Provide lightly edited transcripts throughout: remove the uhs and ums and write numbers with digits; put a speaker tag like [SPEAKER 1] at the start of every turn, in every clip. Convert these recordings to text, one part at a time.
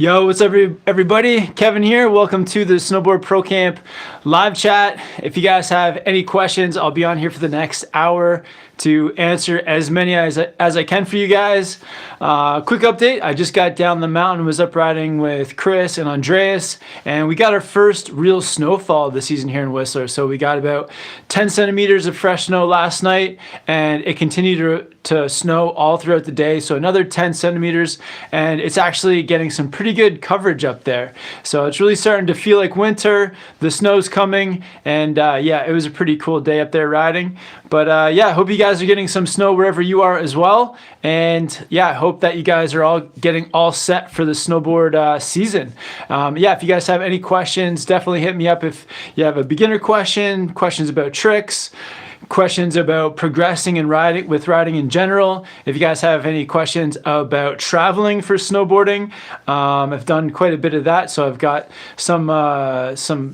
[SPEAKER 1] Yo, what's up, everybody? Kevin here. Welcome to the Snowboard Pro Camp live chat. If you guys have any questions, I'll be on here for the next hour to answer as many as I can for you guys. Quick update, I just got down the mountain, was up riding with Chris and Andreas, and we got our first real snowfall of the season here in Whistler. So we got about 10 centimeters of fresh snow last night, and it continued to snow all throughout the day. So another 10 centimeters, and it's actually getting some pretty good coverage up there. So it's really starting to feel like winter. The snow's coming, and yeah, it was a pretty cool day up there riding. But yeah, I hope you guys are getting some snow wherever you are as well. And yeah, I hope that you guys are all getting all set for the snowboard season. Yeah, if you guys have any questions, definitely hit me up if you have a beginner question, questions about tricks, questions about progressing and riding in general. If you guys have any questions about traveling for snowboarding, I've done quite a bit of that, so I've got some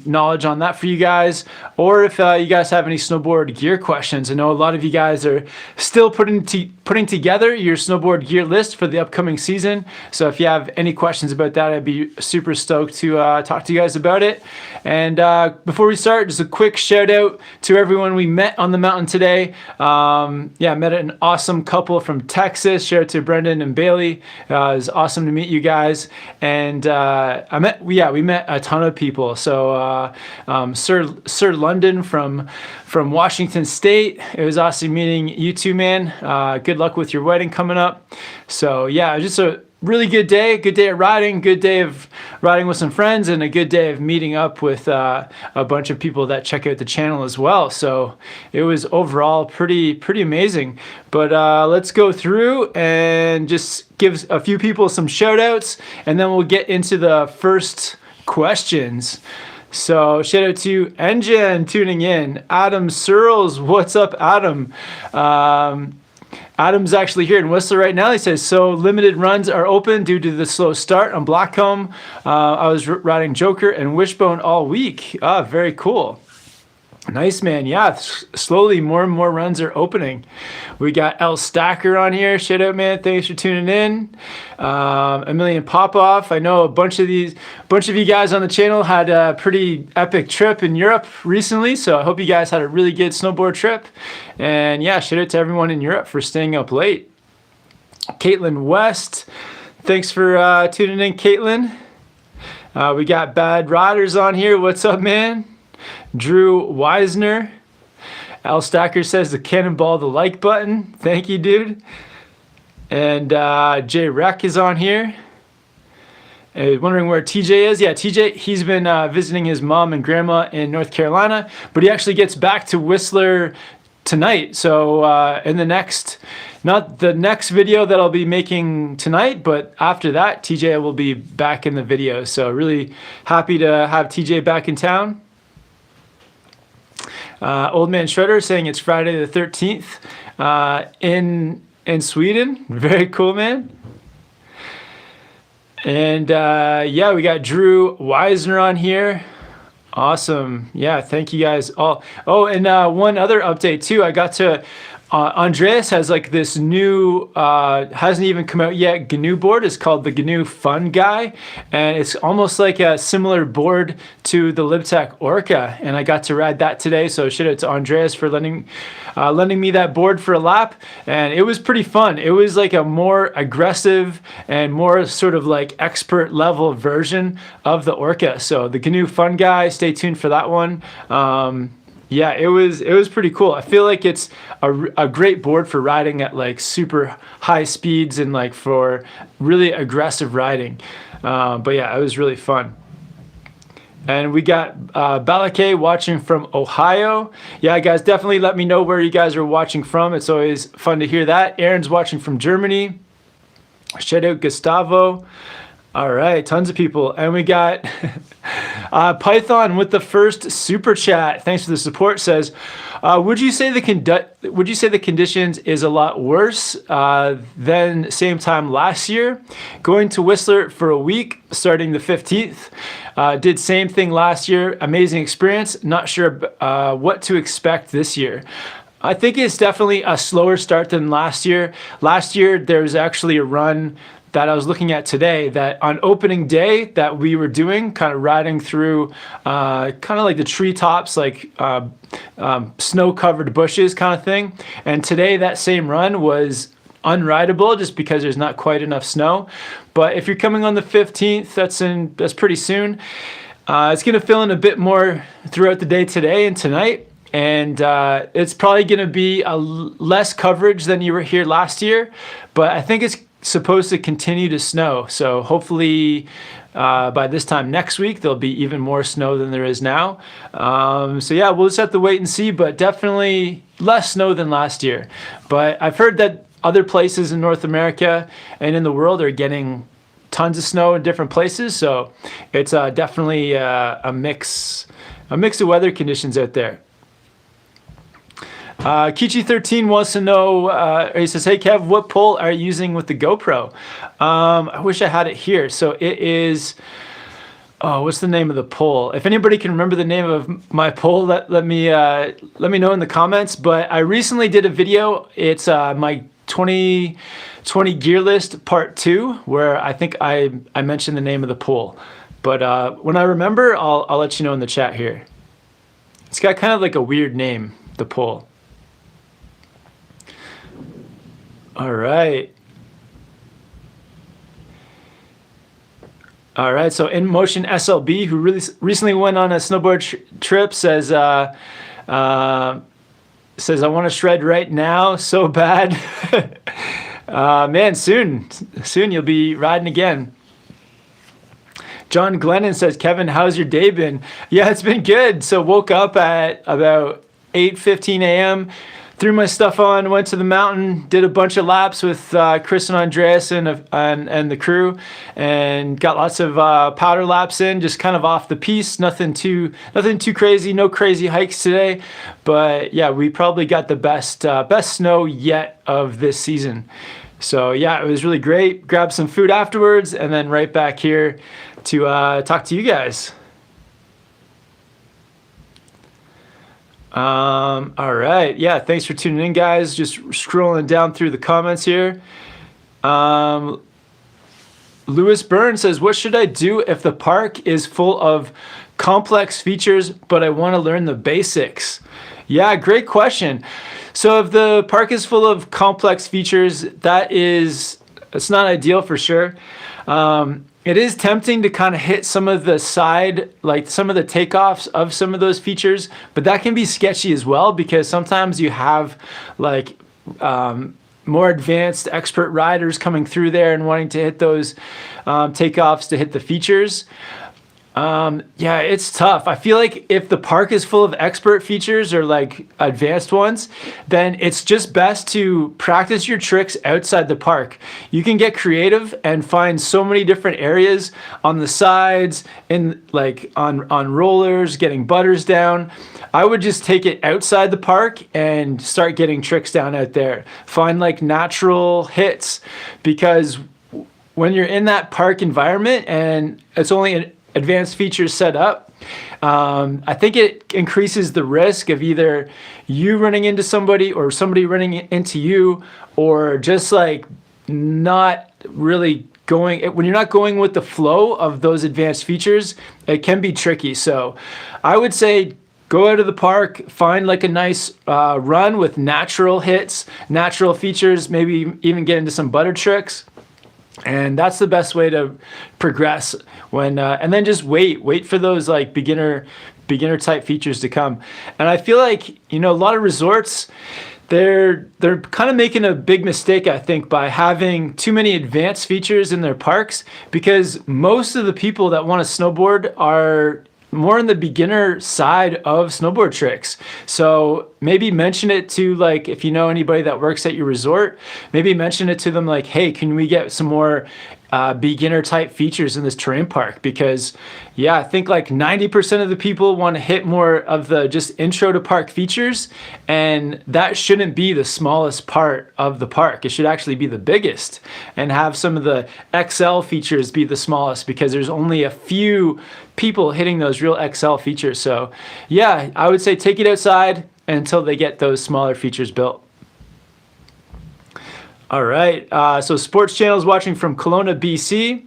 [SPEAKER 1] knowledge on that for you guys. Or if you guys have any snowboard gear questions, I know a lot of you guys are still putting together your snowboard gear list for the upcoming season. So if you have any questions about that, I'd be super stoked to talk to you guys about it. And before we start, just a quick shout out to everyone we met on the mountain today. Yeah, I met an awesome couple from Texas. Shout out to Brendan and Bailey. It was awesome to meet you guys. And we met a ton of people. So Sir London from Washington State. It was awesome meeting you two, man. Good luck with your wedding coming up. So yeah, just a really good day of riding, good day of riding with some friends, and a good day of meeting up with a bunch of people that check out the channel as well. So it was overall pretty amazing. But let's go through and just give a few people some shout outs, and then we'll get into the first questions. So shout out to Engine tuning in. Adam Searles, what's up, Adam? Adam's actually here in Whistler right now. He says, so limited runs are open due to the slow start on Blackcomb. I was riding Joker and Wishbone all week. Very cool. Nice, man. Yeah, slowly more and more runs are opening. We got L Stacker on here. Shout out, man. Thanks for tuning in. A Million Popoff. I know a bunch of you guys on the channel had a pretty epic trip in Europe recently, so I hope you guys had a really good snowboard trip. And yeah, shout out to everyone in Europe for staying up late. Caitlin West. Thanks for tuning in, Caitlin. We got Bad Riders on here. What's up, man? Drew Weisner. Al Stacker says to cannonball the like button. Thank you, dude. And Jay Reck is on here. Wondering where TJ is. Yeah, TJ, he's been visiting his mom and grandma in North Carolina, but he actually gets back to Whistler tonight. So in the next, not the next video that I'll be making tonight, but after that, TJ will be back in the video. So really happy to have TJ back in town. Old Man Shredder saying it's Friday the 13th in Sweden. Very cool, man. And yeah, we got Drew Weisner on here. Awesome. Yeah, thank you guys all. Oh, and one other update too. I got to Andreas has like this new, hasn't even come out yet, GNU board. It's called the GNU Fun Guy, and it's almost like a similar board to the Libtech Orca, and I got to ride that today. So shout out to Andreas for lending me that board for a lap, and it was pretty fun. It was like a more aggressive and more sort of like expert level version of the Orca. So the GNU Fun Guy, stay tuned for that one. Yeah, it was pretty cool. I feel like it's a great board for riding at like super high speeds and like for really aggressive riding. But yeah, it was really fun. And we got Balake watching from Ohio. Yeah, guys, definitely let me know where you guys are watching from. It's always fun to hear that. Aaron's watching from Germany. Shout out Gustavo. All right, tons of people. And we got Python with the first super chat. Thanks for the support. Says, would you say the conditions is a lot worse than same time last year? Going to Whistler for a week, starting the 15th. Did same thing last year. Amazing experience. Not sure what to expect this year. I think it's definitely a slower start than last year. Last year, there was actually a run that I was looking at today, that on opening day that we were doing, kind of riding through kind of like the treetops, like snow-covered bushes kind of thing. And today that same run was unrideable just because there's not quite enough snow. But if you're coming on the 15th, that's pretty soon. It's going to fill in a bit more throughout the day today and tonight. And it's probably going to be less coverage than you were here last year, but I think it's supposed to continue to snow. So hopefully by this time next week, there'll be even more snow than there is now. So yeah, we'll just have to wait and see, but definitely less snow than last year. But I've heard that other places in North America and in the world are getting tons of snow in different places. So it's definitely a mix of weather conditions out there. Kichi13 wants to know, he says, hey Kev, what pole are you using with the GoPro? I wish I had it here. So it is, what's the name of the pole? If anybody can remember the name of my pole, let me know in the comments. But I recently did a video. It's my 2020 gear list part 2, where I think I mentioned the name of the pole. But when I remember, I'll let you know in the chat here. It's got kind of like a weird name, the pole. All right. All right, so In Motion SLB, who really recently went on a snowboard trip, says, I want to shred right now, so bad. Man, soon you'll be riding again. John Glennon says, Kevin, how's your day been? Yeah, it's been good. So woke up at about 8:15 a.m., threw my stuff on, went to the mountain, did a bunch of laps with Chris and Andreas and the crew, and got lots of powder laps in, just kind of off the piste. Nothing too crazy, no crazy hikes today. But yeah, we probably got the best snow yet of this season. So yeah, it was really great. Grabbed some food afterwards, and then right back here to talk to you guys. All right. Yeah, thanks for tuning in, guys. Just scrolling down through the comments here. Lewis Byrne says, what should I do if the park is full of complex features, but I want to learn the basics? Yeah, great question. So if the park is full of complex features, it's not ideal for sure. It is tempting to kind of hit some of the side, like some of the takeoffs of some of those features, but that can be sketchy as well, because sometimes you have like more advanced expert riders coming through there and wanting to hit those takeoffs to hit the features. Yeah, it's tough. I feel like if the park is full of expert features or like advanced ones, then it's just best to practice your tricks outside the park. You can get creative and find so many different areas on the sides, in like on rollers, getting butters down. I would just take it outside the park and start getting tricks down out there. Find like natural hits, because when you're in that park environment and it's only an advanced features set up, I think it increases the risk of either you running into somebody or somebody running into you, or just like not really going, when you're not going with the flow of those advanced features, it can be tricky. So I would say go out of the park, find like a nice run with natural hits, natural features, maybe even get into some butter tricks. And that's the best way to progress when, and then just wait for those like beginner type features to come. And I feel like, a lot of resorts, they're kind of making a big mistake, I think, by having too many advanced features in their parks, because most of the people that want to snowboard are more on the beginner side of snowboard tricks. So maybe mention it to, like, if you know anybody that works at your resort, maybe mention it to them like, hey, can we get some more beginner type features in this terrain park? Because yeah, I think like 90% of the people want to hit more of the just intro to park features, and that shouldn't be the smallest part of the park. It should actually be the biggest, and have some of the XL features be the smallest, because there's only a few people hitting those real XL features. So yeah, I would say take it outside until they get those smaller features built. All right. So Sports Channel is watching from Kelowna, BC.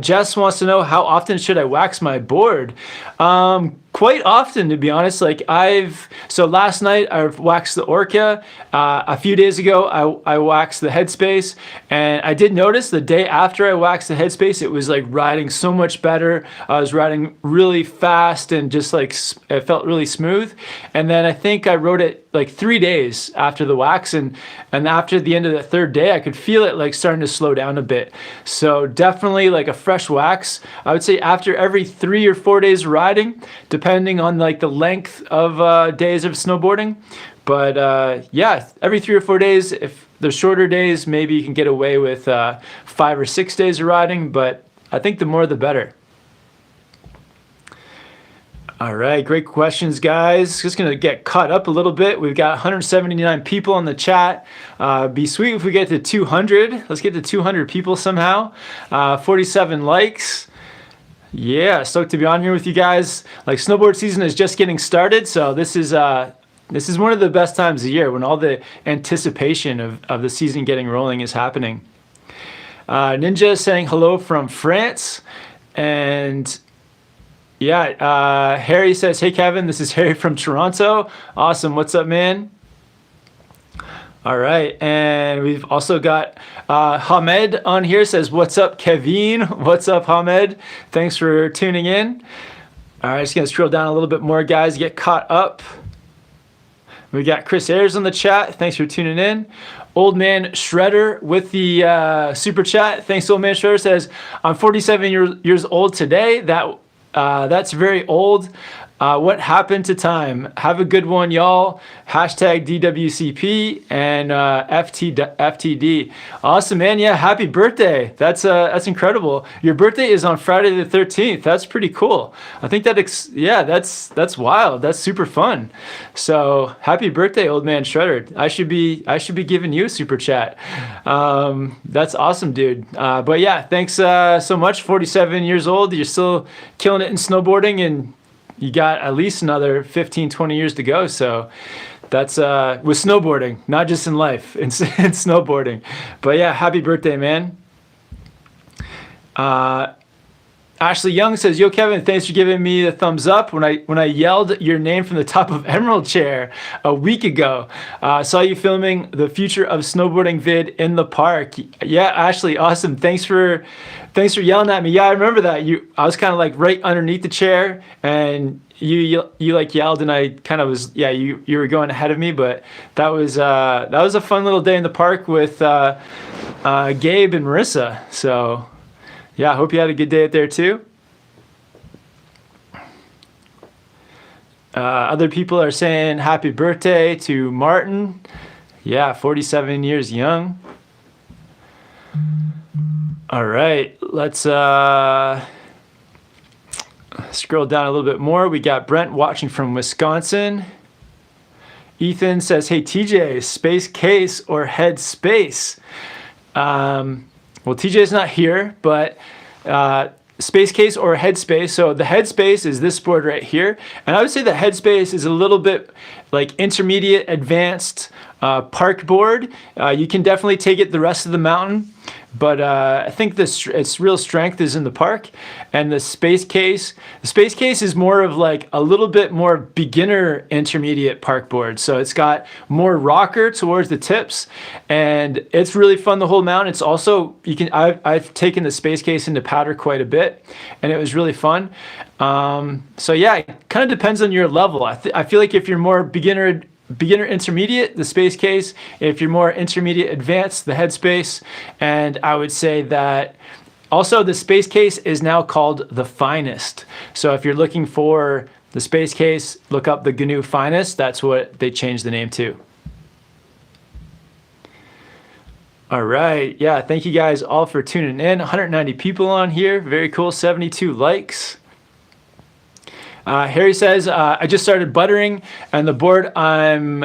[SPEAKER 1] Jess wants to know, how often should I wax my board? Quite often, to be honest. So last night I waxed the Orca. A few days ago I waxed the Headspace, and I did notice the day after I waxed the Headspace, it was like riding so much better. I was riding really fast and just like it felt really smooth. And then I think I rode it like 3 days after the wax, and after the end of the third day I could feel it like starting to slow down a bit. So definitely like a fresh wax, I would say after every 3 or 4 days of riding, depending on like the length of days of snowboarding. But yeah, every 3 or 4 days. If the shorter days, maybe you can get away with 5 or 6 days of riding, but I think the more the better. All right, great questions, guys. Just gonna get caught up a little bit. We've got 179 people on the chat. Be sweet if we get to 200. Let's get to 200 people somehow. 47 likes. Yeah, stoked to be on here with you guys. Like, snowboard season is just getting started, so this is one of the best times of the year when all the anticipation of the season getting rolling is happening. Ninja is saying hello from France, and yeah, Harry says, hey Kevin, this is Harry from Toronto. Awesome, what's up, man? All right, and we've also got Hamed on here, says, what's up, Kevin? What's up, Hamed? Thanks for tuning in. All right, just gonna scroll down a little bit more, guys, get caught up. We got Chris Ayers on the chat. Thanks for tuning in. Old Man Shredder with the super chat. Thanks, Old Man Shredder. Says, I'm 47 years old today. That's very old. What happened to time? Have a good one, y'all. Hashtag DWCP and FTD. Awesome, man. Yeah, happy birthday. That's incredible. Your birthday is on Friday the 13th. That's pretty cool. I think that's wild. That's super fun. So happy birthday, Old Man Shredder. I should be giving you a super chat. That's awesome, dude. But yeah, thanks so much. 47 years old. You're still killing it in snowboarding, and you got at least another 15, 20 years to go. So that's with snowboarding, not just in life, in snowboarding. But yeah, happy birthday, man. Ashley Young says, yo, Kevin, thanks for giving me the thumbs up when I yelled your name from the top of Emerald Chair a week ago. Saw you filming the Future of Snowboarding vid in the park. Yeah, Ashley, awesome. Thanks for yelling at me. Yeah, I remember that. I was kind of like right underneath the chair, and you like yelled, and I kind of was, yeah, you were going ahead of me, but that was a fun little day in the park with Gabe and Marissa. So yeah, I hope you had a good day out there too. Other people are saying happy birthday to Martin. Yeah, 47 years young. All right, let's scroll down a little bit more. We got Brent watching from Wisconsin. Ethan says, hey TJ, space case or head space? Well, TJ's not here, but space case or headspace. So the headspace is this board right here. And I would say the headspace is a little bit like intermediate advanced park board. You can definitely take it the rest of the mountain, but I think its real strength is in the park. And the space case is more of like a little bit more beginner intermediate park board. So it's got more rocker towards the tips, and it's really fun the whole mountain. It's also, I've taken the space case into powder quite a bit, and it was really fun. So yeah, it kind of depends on your level. I feel like if you're more beginner intermediate, the space case. If you're more intermediate advanced, the headspace. And I would say that also the space case is now called the Finest. So if you're looking for the space case, look up the GNU Finest. That's what they changed the name to. All right. Yeah, thank you guys all for tuning in. 190 people on here. Very cool. 72 likes. Harry says, I just started buttering, and the board I'm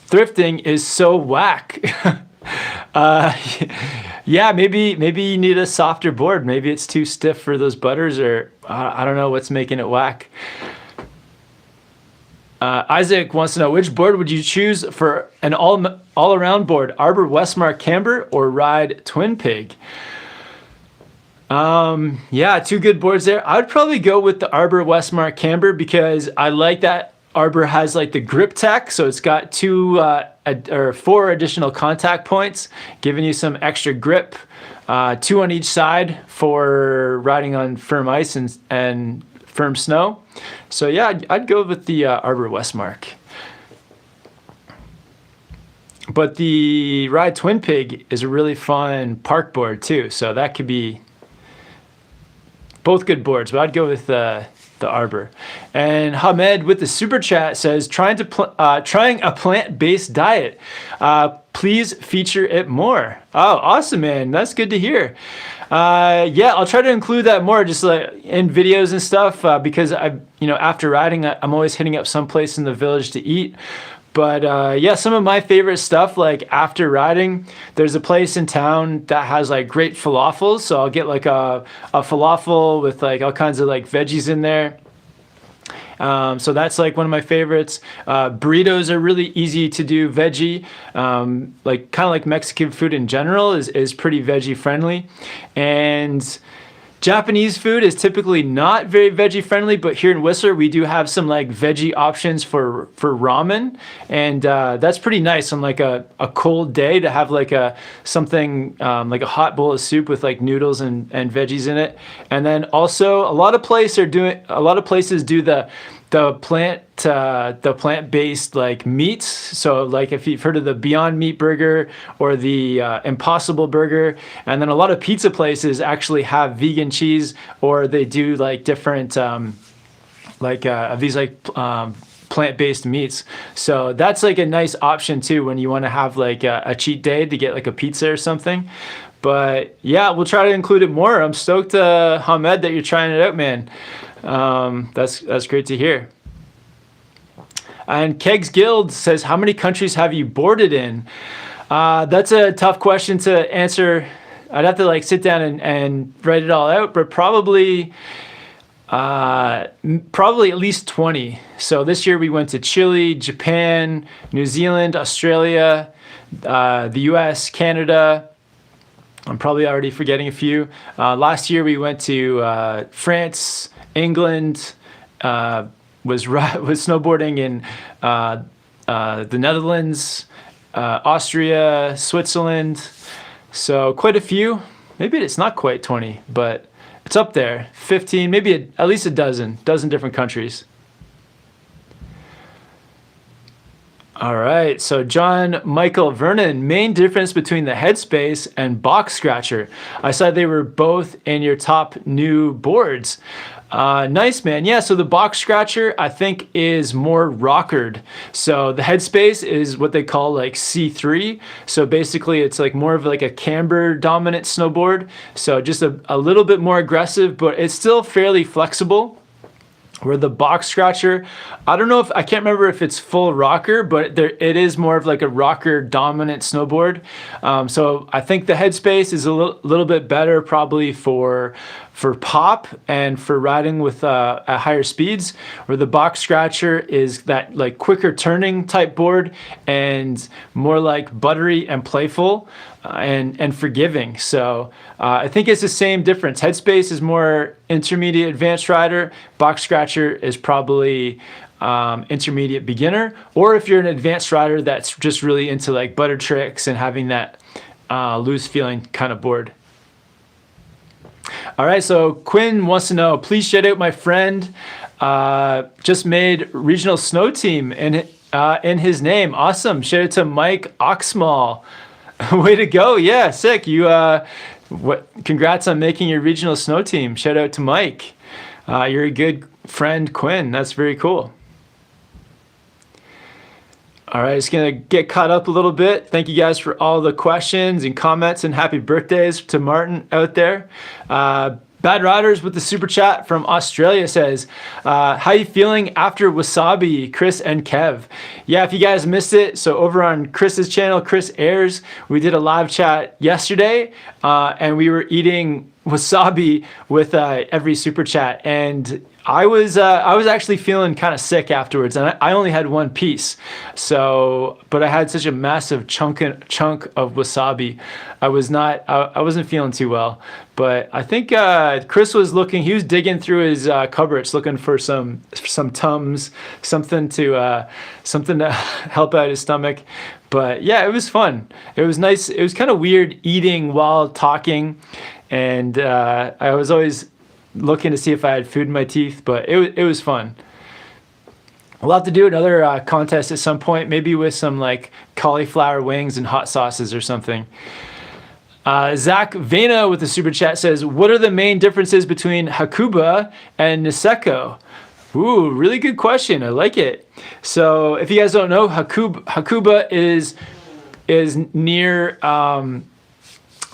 [SPEAKER 1] thrifting is so whack. Yeah, maybe you need a softer board. Maybe it's too stiff for those butters, or I don't know what's making it whack. Isaac wants to know, which board would you choose for an all-around board, Arbor Westmark Camber or Ride Twin Pig? Yeah, two good boards there. I would probably go with the Arbor Westmark Camber because I like that Arbor has like the grip tech, so it's got or four additional contact points, giving you some extra grip, two on each side for riding on firm ice and firm snow. So yeah, I'd go with the Arbor Westmark. But the Ride Twin Pig is a really fun park board too, so that could be both good boards, but I'd go with the Arbor. And Hamed with the super chat says, trying a plant-based diet. Please feature it more. Oh, awesome, man. That's good to hear. Yeah, I'll try to include that more, just like in videos and stuff, because after riding, I'm always hitting up someplace in the village to eat. But yeah, some of my favorite stuff, like after riding, there's a place in town that has like great falafels. So I'll get like a falafel with like all kinds of like veggies in there. So that's like one of my favorites. Burritos are really easy to do veggie. Like kind of like Mexican food in general is pretty veggie friendly. And Japanese food is typically not very veggie friendly, but here in Whistler we do have some like veggie options for ramen, and that's pretty nice on like a cold day to have like something like a hot bowl of soup with like noodles and veggies in it. And then also a lot of places do the plant-based like meats. So like if you've heard of the Beyond Meat burger or the Impossible burger, and then a lot of pizza places actually have vegan cheese, or they do like different these plant-based meats. So that's like a nice option too when you want to have like a cheat day to get like a pizza or something. But yeah, we'll try to include it more. I'm stoked, Hamed, that you're trying it out, man. That's great to hear. And Kegs Guild says, how many countries have you boarded in? That's a tough question to answer. I'd have to like sit down and write it all out, but probably at least 20. So this year we went to Chile, Japan, New Zealand, Australia, the US, Canada. I'm probably already forgetting a few. Last year we went to France, England, was snowboarding in the Netherlands, Austria, Switzerland. So quite a few. Maybe it's not quite 20, but it's up there. 15, maybe at least a dozen different countries. All right, so John Michael Vernon, main difference between the Headspace and Box Scratcher. I said they were both in your top new boards. Nice, man. Yeah, so the Box Scratcher, I think, is more rockered. So the Headspace is what they call like C3. So basically it's like more of like a camber dominant snowboard. So just a little bit more aggressive, but it's still fairly flexible. Where the Box Scratcher, I can't remember if it's full rocker, but it is more of like a rocker dominant snowboard. So I think the Headspace is a little bit better probably for pop and for riding with at higher speeds, where the Box Scratcher is that like quicker turning type board and more like buttery and playful and forgiving. So I think it's the same difference. Headspace is more intermediate advanced rider. Box Scratcher is probably intermediate beginner, or if you're an advanced rider that's just really into like butter tricks and having that loose feeling kind of board. All right, so Quinn wants to know, please shout out my friend, just made regional snow team in his name. Awesome. Shout out to Mike Oxmall. Way to go. Yeah, sick. Congrats on making your regional snow team. Shout out to Mike. You're a good friend, Quinn. That's very cool. All right, just gonna get caught up a little bit. Thank you guys for all the questions and comments, and happy birthdays to Martin out there. Bad Riders with the super chat from Australia says, how you feeling after wasabi, Chris and Kev? Yeah, if you guys missed it, so over on Chris's channel, Chris Ayers, we did a live chat yesterday, and we were eating wasabi with every super chat, and I was actually feeling kind of sick afterwards, and I only had one piece. So, but I had such a massive chunk of wasabi. I wasn't feeling too well. But I think Chris was looking. He was digging through his cupboards, looking for some Tums, something to help out his stomach. But yeah, it was fun. It was nice. It was kind of weird eating while talking, and I was always looking to see if I had food in my teeth, but it was fun. We'll have to do another contest at some point, maybe with some like cauliflower wings and hot sauces or something. Zach Vena with the super chat says, what are the main differences between Hakuba and Niseko? Ooh, really good question. I like it. So if you guys don't know, Hakuba is near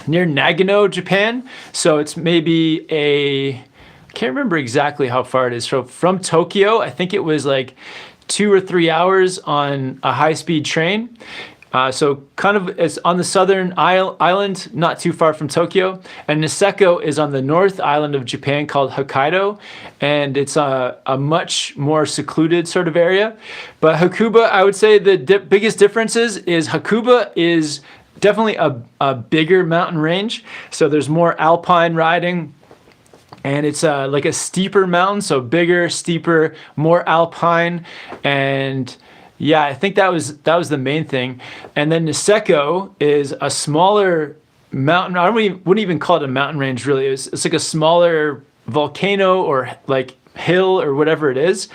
[SPEAKER 1] Nagano, Japan. So it's maybe I can't remember exactly how far it is. So from Tokyo, I think it was like 2 or 3 hours on a high-speed train. So kind of it's on the southern island, not too far from Tokyo. And Niseko is on the north island of Japan called Hokkaido. And it's a much more secluded sort of area. But Hakuba, I would say the biggest differences is Hakuba is definitely a bigger mountain range. So there's more alpine riding. And it's like a steeper mountain, so bigger, steeper, more alpine. And yeah, I think that was the main thing. And then Niseko is a smaller mountain. Wouldn't even call it a mountain range, really. It's like a smaller volcano or like hill or whatever it is.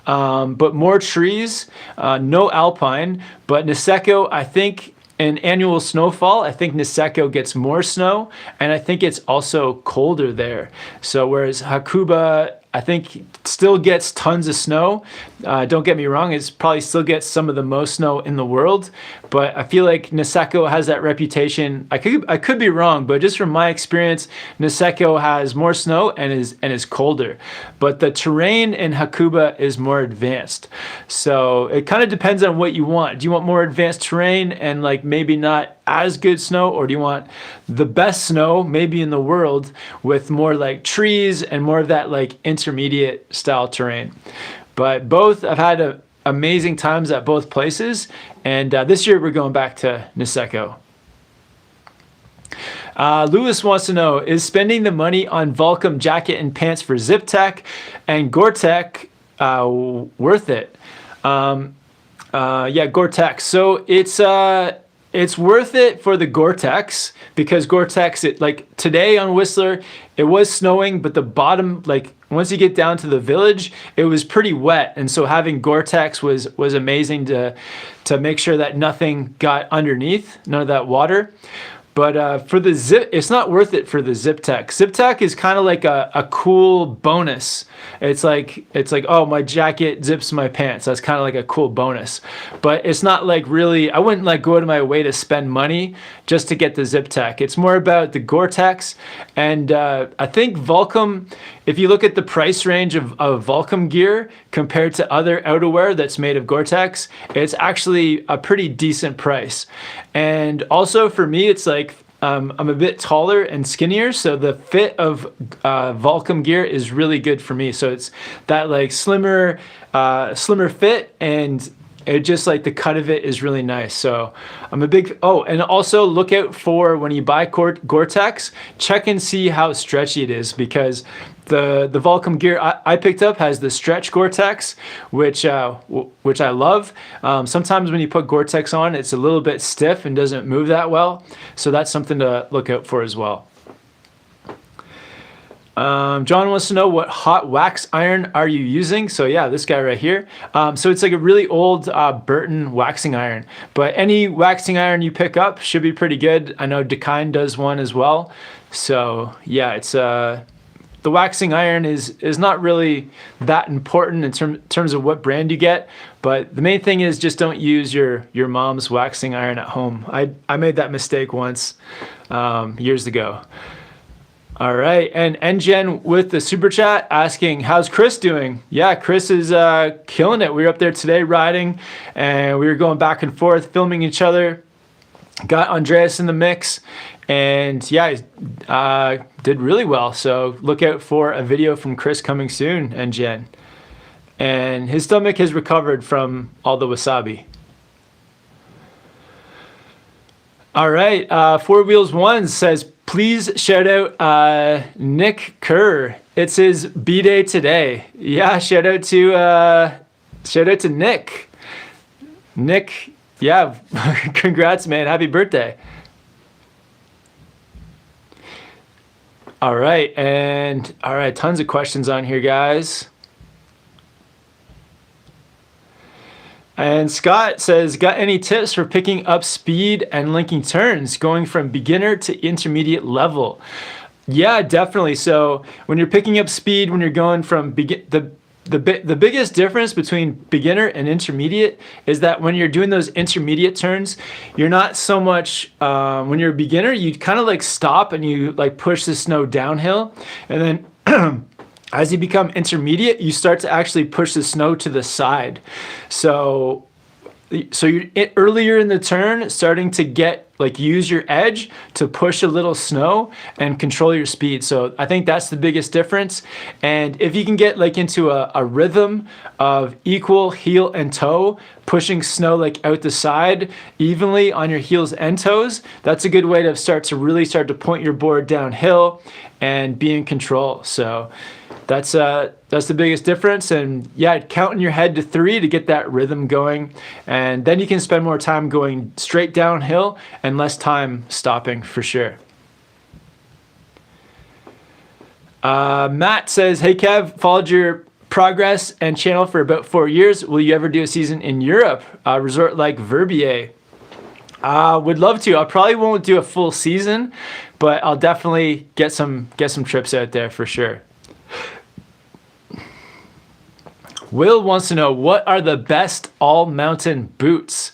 [SPEAKER 1] But more trees, no alpine. But Niseko, I think, in annual snowfall, I think Niseko gets more snow, and I think it's also colder there. So whereas Hakuba, I think still gets tons of snow. Don't get me wrong, it probably still gets some of the most snow in the world, but I feel like Niseko has that reputation. I could be wrong, but just from my experience, Niseko has more snow and is colder. But the terrain in Hakuba is more advanced. So it kind of depends on what you want. Do you want more advanced terrain and like maybe not as good snow, or do you want the best snow maybe in the world with more like trees and more of that like intermediate style terrain? But both, I've had amazing times at both places, and this year we're going back to Niseko. Lewis wants to know, is spending the money on Volcom jacket and pants for ZipTech and Gore-Tex worth it? Yeah, Gore-Tex. So it's worth it for the Gore-Tex, because Gore-Tex, like today on Whistler, it was snowing, but the bottom, like once you get down to the village, it was pretty wet. And so having Gore-Tex was amazing to make sure that nothing got underneath, none of that water. But for the zip, it's not worth it for the ZipTech. ZipTech is kind of like a cool bonus. It's like, oh, my jacket zips my pants. That's kind of like a cool bonus. But it's not like really, I wouldn't like go out of my way to spend money just to get the ZipTech. It's more about the Gore-Tex. And I think Volcom, if you look at the price range of Volcom gear compared to other outerwear that's made of Gore-Tex, it's actually a pretty decent price. And also for me, it's like, I'm a bit taller and skinnier, so the fit of Volcom gear is really good for me. So it's that like slimmer fit, and it just like the cut of it is really nice. So I'm a big, and also look out for when you buy Gore-Tex, check and see how stretchy it is, because the Volcom gear I picked up has the stretch Gore-Tex, which I love. Sometimes when you put Gore-Tex on, it's a little bit stiff and doesn't move that well. So that's something to look out for as well. John wants to know, what hot wax iron are you using? So yeah, this guy right here. So it's like a really old Burton waxing iron, but any waxing iron you pick up should be pretty good. I know Dakine does one as well. So yeah, it's the waxing iron is not really that important in terms of what brand you get, but the main thing is just don't use your mom's waxing iron at home. I made that mistake once years ago. All right, and NGen with the super chat asking, how's Chris doing? Yeah, Chris is killing it. We were up there today riding, and we were going back and forth, filming each other. Got Andreas in the mix, and yeah, did really well. So look out for a video from Chris coming soon, NGen. And his stomach has recovered from all the wasabi. All right, Four Wheels One says, please shout out Nick Kerr. It's his B-Day today. Yeah, shout out to Nick. Nick, yeah, congrats, man. Happy birthday. All right, tons of questions on here, guys. And Scott says, got any tips for picking up speed and linking turns, going from beginner to intermediate level? Yeah, definitely. So when you're picking up speed, when you're going from the biggest difference between beginner and intermediate is that when you're doing those intermediate turns, you're not so much, when you're a beginner, you kind of like stop and you like push the snow downhill. And then as you become intermediate, you start to actually push the snow to the side. So you're earlier in the turn, starting to use your edge to push a little snow and control your speed. So I think that's the biggest difference. And if you can get into a rhythm of equal heel and toe, pushing snow out the side evenly on your heels and toes, that's a good way to really start to point your board downhill and be in control. So that's the biggest difference. And yeah, count in your head to 3 to get that rhythm going. And then you can spend more time going straight downhill and less time stopping for sure. Matt says, hey Kev, followed your progress and channel for about 4 years. Will you ever do a season in Europe, a resort like Verbier? Would love to. I probably won't do a full season, but I'll definitely get some trips out there for sure. Will wants to know, what are the best all-mountain boots?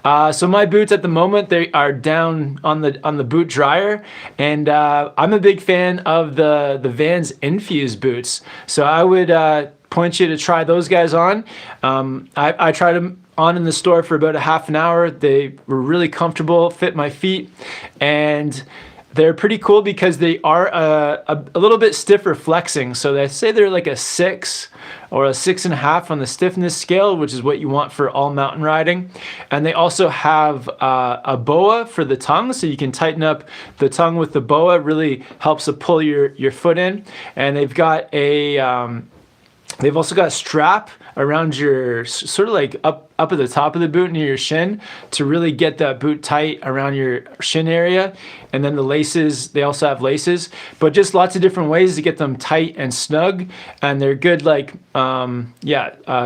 [SPEAKER 1] So my boots at the moment, they are down on the boot dryer, and I'm a big fan of the Vans Infuse boots. So I would point you to try those guys on. I tried them on in the store for about a half an hour. They were really comfortable, fit my feet, and they're pretty cool because they are a little bit stiffer flexing. So they say they're like a 6 or a 6.5 on the stiffness scale, which is what you want for all mountain riding. And they also have a boa for the tongue, so you can tighten up the tongue with the boa. Really helps to pull your foot in. And they've got they've also got a strap around your, sort of like up at the top of the boot near your shin, to really get that boot tight around your shin area. And then the laces, they also have laces, but just lots of different ways to get them tight and snug. And they're good, a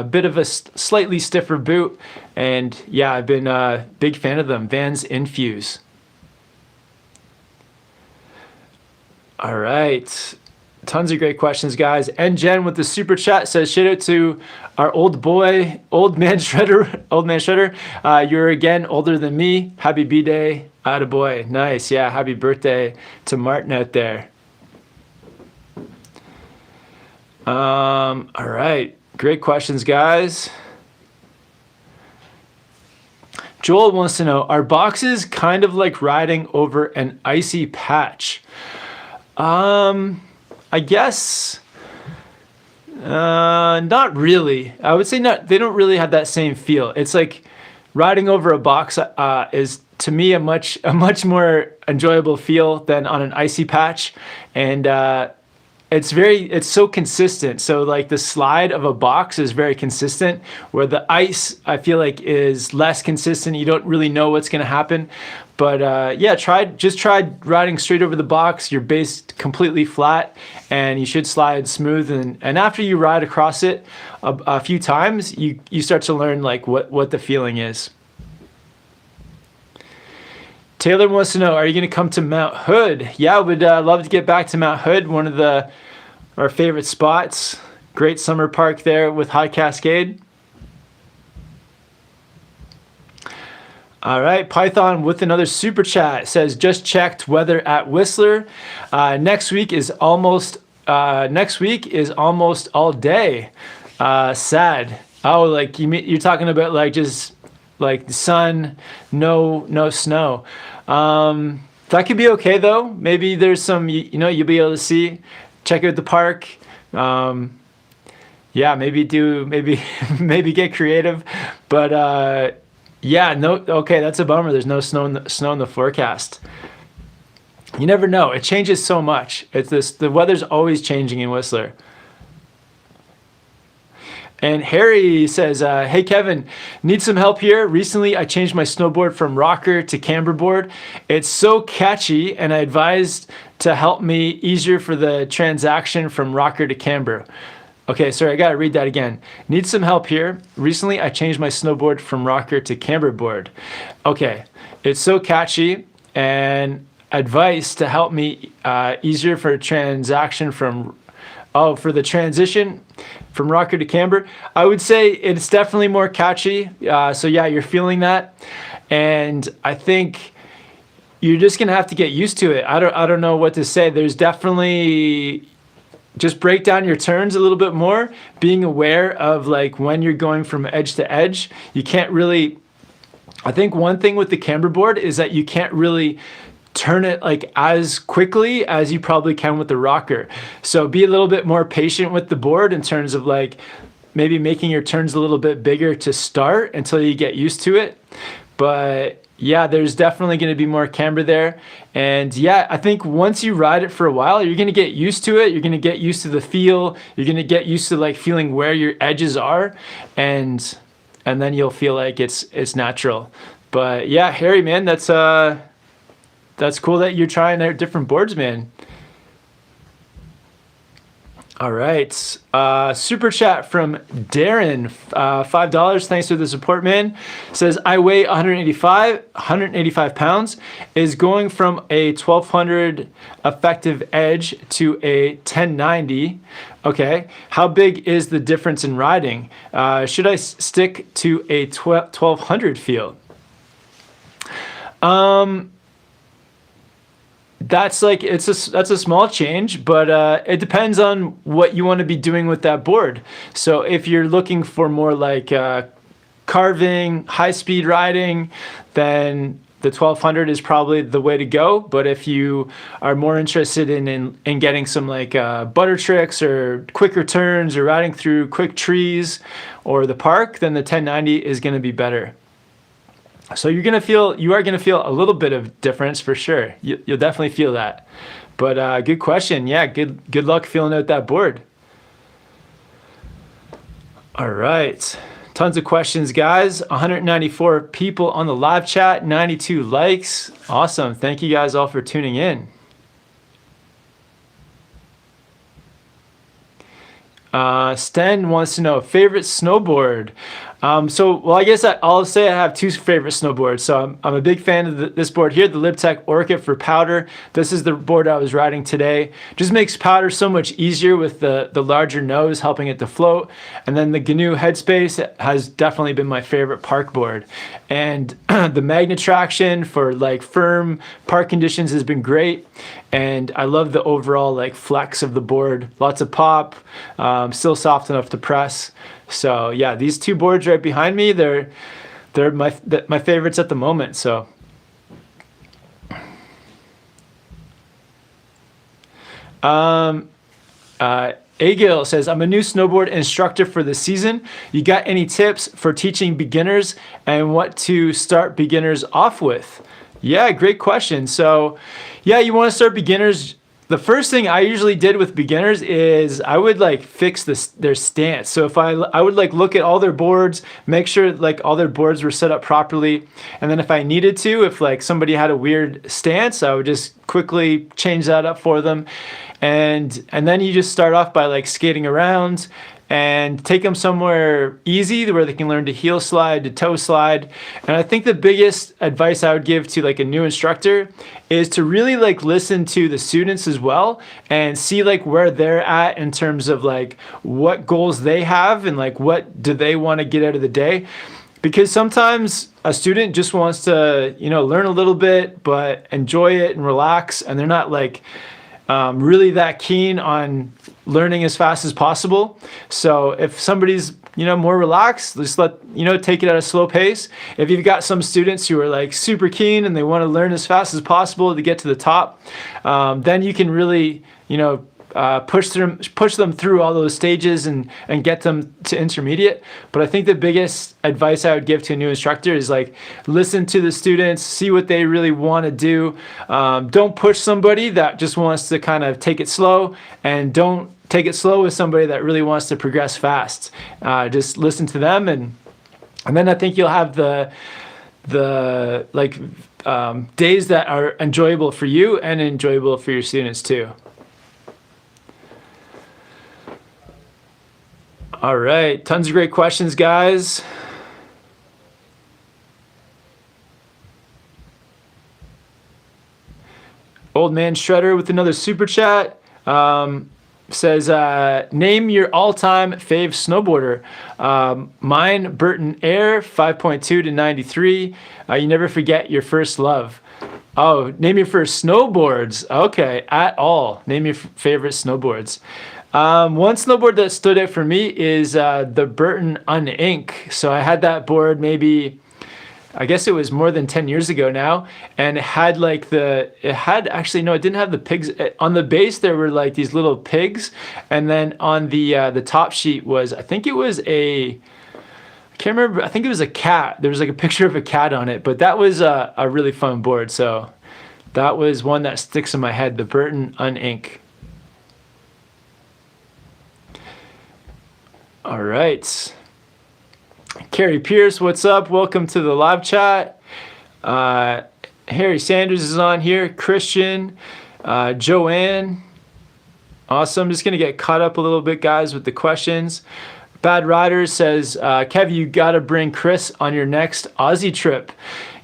[SPEAKER 1] bit of a slightly stiffer boot. And yeah, I've been a big fan of them. Vans Infuse. All right. Tons of great questions, guys. And Jen with the super chat says, shout out to our old man Shredder. You're again older than me. Happy B-Day. Attaboy. Nice. Yeah. Happy birthday to Martin out there. All right. Great questions, guys. Joel wants to know, are boxes kind of like riding over an icy patch? I guess not really. I would say not. They don't really have that same feel. It's like riding over a box is, to me, a much more enjoyable feel than on an icy patch, and it's so consistent. So like the slide of a box is very consistent, where the ice, I feel like, is less consistent. You don't really know what's going to happen. But yeah, just try riding straight over the box. You're based completely flat, and you should slide smooth. And after you ride across it a few times, you start to learn like what the feeling is. Taylor wants to know, are you going to come to Mount Hood? Yeah, I would love to get back to Mount Hood, one of our favorite spots. Great summer park there with High Cascade. All right, Python with another super chat says, just checked weather at Whistler. Next week is almost all day. Sad. Oh, like you're talking about like just like the sun, no snow. That could be okay though. Maybe there's some you'll be able to see, check out the park. Yeah, maybe maybe get creative, but yeah, no, okay, that's a bummer. There's no snow in the forecast. You never know. It changes so much. The weather's always changing in Whistler. And Harry says, hey Kevin, need some help here. Recently I changed my snowboard from rocker to camber board. It's so catchy and I advised to help me easier for the transaction from rocker to camber. Okay, sorry, I gotta read that again. Need some help here. Recently, I changed my snowboard from rocker to camber board. Okay, it's so catchy and advice to help me easier for a transaction from, for the transition from rocker to camber. I would say it's definitely more catchy. So yeah, you're feeling that. And I think you're just gonna have to get used to it. I don't know what to say. There's definitely, just break down your turns a little bit more, being aware of like when you're going from edge to edge. You can't really, I think one thing with the camber board is that you can't really turn it like as quickly as you probably can with the rocker. So be a little bit more patient with the board in terms of like maybe making your turns a little bit bigger to start until you get used to it. But yeah, there's definitely going to be more camber there. And yeah, I think once you ride it for a while, you're going to get used to it. You're going to get used to the feel. You're going to get used to like feeling where your edges are. And then you'll feel like it's natural. But yeah, Harry, man, that's cool that you're trying out different boards, man. All right. Super chat from Darren, $5. Thanks for the support, man. Says, I weigh 185 pounds, is going from a 1200 effective edge to a 1090. Okay. How big is the difference in riding? Should I stick to a 1200 feel? That's a small change, but it depends on what you want to be doing with that board. So if you're looking for more like carving, high-speed riding, then the 1200 is probably the way to go. But if you are more interested in getting some like butter tricks or quicker turns or riding through quick trees or the park, then the 1090 is going to be better. So you are gonna feel a little bit of difference for sure. You'll definitely feel that. But good question. Yeah, good luck filling out that board. All right, tons of questions, guys. 194 people on the live chat, 92 likes. Awesome. Thank you guys all for tuning in. Sten wants to know favorite snowboard. Well, I guess I'll say I have two favorite snowboards. So I'm a big fan of this board here, the LibTech Orca for powder. This is the board I was riding today. Just makes powder so much easier with the larger nose, helping it to float. And then the GNU Headspace has definitely been my favorite park board. And the Magnet traction for like firm park conditions has been great. And I love the overall like flex of the board. Lots of pop, still soft enough to press. So yeah, these two boards right behind me, they're my favorites at the moment. So Agil says, I'm a new snowboard instructor for the season. You got any tips for teaching beginners and what to start beginners off with? Yeah, great question. So yeah, you want to start beginners. The first thing I usually did with beginners is I would like fix their stance. So if I would like look at all their boards, make sure like all their boards were set up properly. And then if I needed to, if like somebody had a weird stance, I would just quickly change that up for them. And then you just start off by like skating around and take them somewhere easy where they can learn to heel slide, to toe slide. And I think the biggest advice I would give to like a new instructor is to really like listen to the students as well and see like where they're at in terms of like what goals they have and like what do they want to get out of the day. because sometimes a student just wants to, learn a little bit, but enjoy it and relax, and they're not like really that keen on learning as fast as possible. So if somebody's more relaxed, just take it at a slow pace. If you've got some students who are like super keen and they want to learn as fast as possible to get to the top, then you can really push them through all those stages and get them to intermediate. But I think the biggest advice I would give to a new instructor is like, listen to the students, see what they really want to do. Don't push somebody that just wants to kind of take it slow, and don't take it slow with somebody that really wants to progress fast. Just listen to them, and then I think you'll have the days that are enjoyable for you and enjoyable for your students too. All right, tons of great questions, guys. Old Man Shredder with another super chat. Says, name your all-time fave snowboarder. Mine, Burton Air, 5.2 to 93. You never forget your first love. Oh, name your first snowboards. Okay, at all. Name your favorite snowboards. One snowboard that stood out for me is the Burton Unink. So I had that board maybe, I guess it was more than 10 years ago now, and it had it didn't have the pigs. On the base there were like these little pigs, and then on the top sheet was, I think it was I can't remember, I think it was a cat. There was like a picture of a cat on it, but that was a really fun board. So that was one that sticks in my head, the Burton Unink. All right. Carrie Pierce, what's up? Welcome to the live chat. Harry Sanders is on here. Christian, Joanne. Awesome. Just going to get caught up a little bit, guys, with the questions. Bad Rider says, Kev, you got to bring Chris on your next Aussie trip.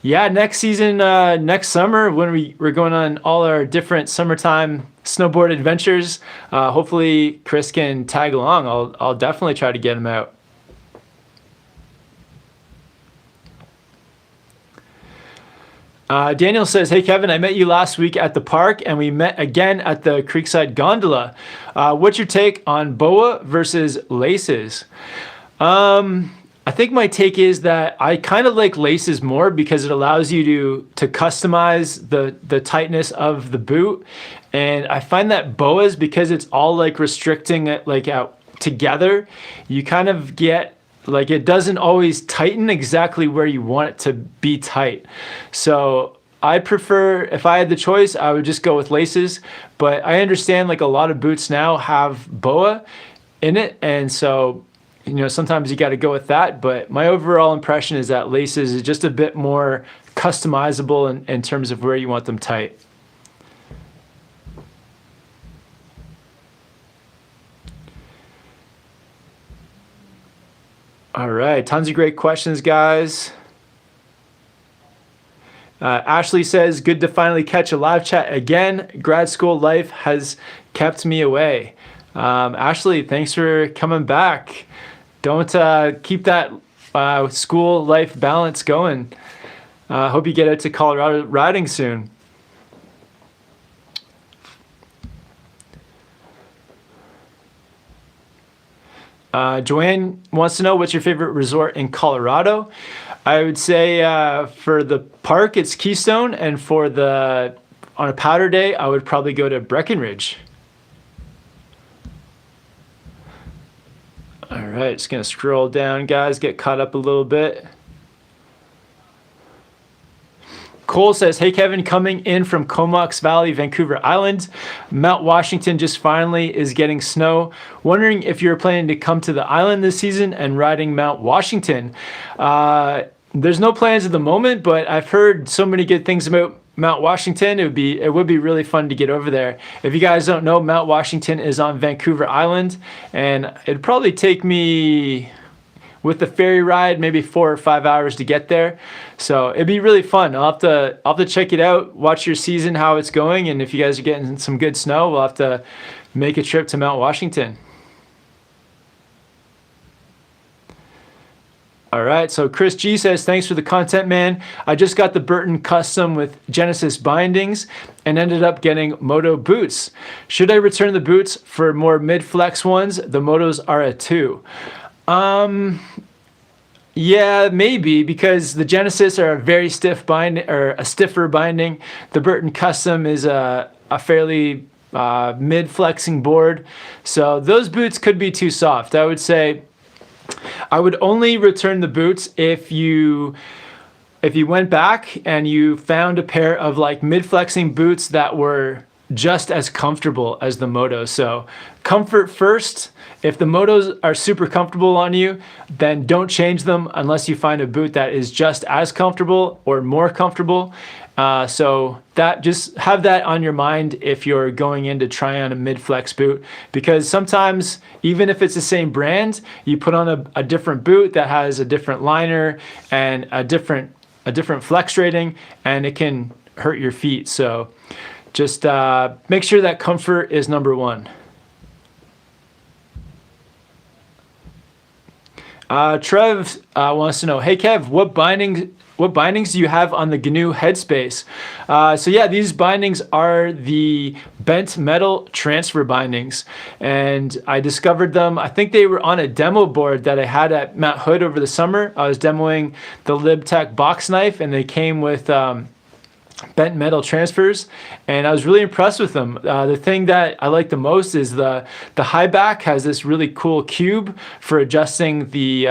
[SPEAKER 1] Yeah, next season, next summer, when we're going on all our different summertime snowboard adventures. Hopefully Chris can tag along. I'll definitely try to get him out. Daniel says, hey Kevin, I met you last week at the park and we met again at the Creekside Gondola. What's your take on BOA versus laces? I think my take is that I kind of like laces more because it allows you to customize the tightness of the boot. And I find that BOAs, because it's all like restricting it like out together, you kind of get like, it doesn't always tighten exactly where you want it to be tight. So I prefer, if I had the choice, I would just go with laces. But I understand like a lot of boots now have BOA in it. And so, sometimes you got to go with that. But my overall impression is that laces is just a bit more customizable in terms of where you want them tight. All right, tons of great questions, guys. Ashley says, good to finally catch a live chat again. Grad school life has kept me away. Ashley, thanks for coming back. Don't keep that school life balance going. Hope you get out to Colorado riding soon. Joanne wants to know, what's your favorite resort in Colorado? I would say for the park, it's Keystone, and on a powder day, I would probably go to Breckenridge. All right, just gonna scroll down, guys, get caught up a little bit. Cole says, hey Kevin, coming in from Comox Valley, Vancouver Island. Mount Washington just finally is getting snow. Wondering if you're planning to come to the island this season and riding Mount Washington. There's no plans at the moment, but I've heard so many good things about Mount Washington. It would be really fun to get over there. If you guys don't know, Mount Washington is on Vancouver Island, and it'd probably take me, with the ferry ride, maybe 4 or 5 hours to get there. So it'd be really fun. I'll have to check it out, watch your season, how it's going, and if you guys are getting some good snow, we'll have to make a trip to Mount Washington. All right, so Chris G says, thanks for the content, man. I just got the Burton Custom with Genesis bindings and ended up getting Moto boots. Should I return the boots for more mid-flex ones? The Motos are a 2. Yeah, maybe, because the Genesis are a very stiff binding, or a stiffer binding. The Burton Custom is a fairly mid-flexing board. So those boots could be too soft. I would say I would only return the boots if you went back and you found a pair of like mid-flexing boots that were just as comfortable as the Moto. So comfort first. If the Motos are super comfortable on you, then don't change them unless you find a boot that is just as comfortable or more comfortable. So that, just have that on your mind if you're going in to try on a mid-flex boot, because sometimes even if it's the same brand, you put on a different boot that has a different liner and a different flex rating, and it can hurt your feet. So just make sure that comfort is number one. Trev wants to know, hey Kev, what bindings do you have on the GNU headspace? So yeah, these bindings are the bent metal transfer bindings, and I discovered them. I think they were on a demo board that I had at Mount Hood over the summer. I was demoing the LibTech box knife, and they came with bent metal transfers, and I was really impressed with them. The thing that I like the most is the high back has this really cool cube for adjusting the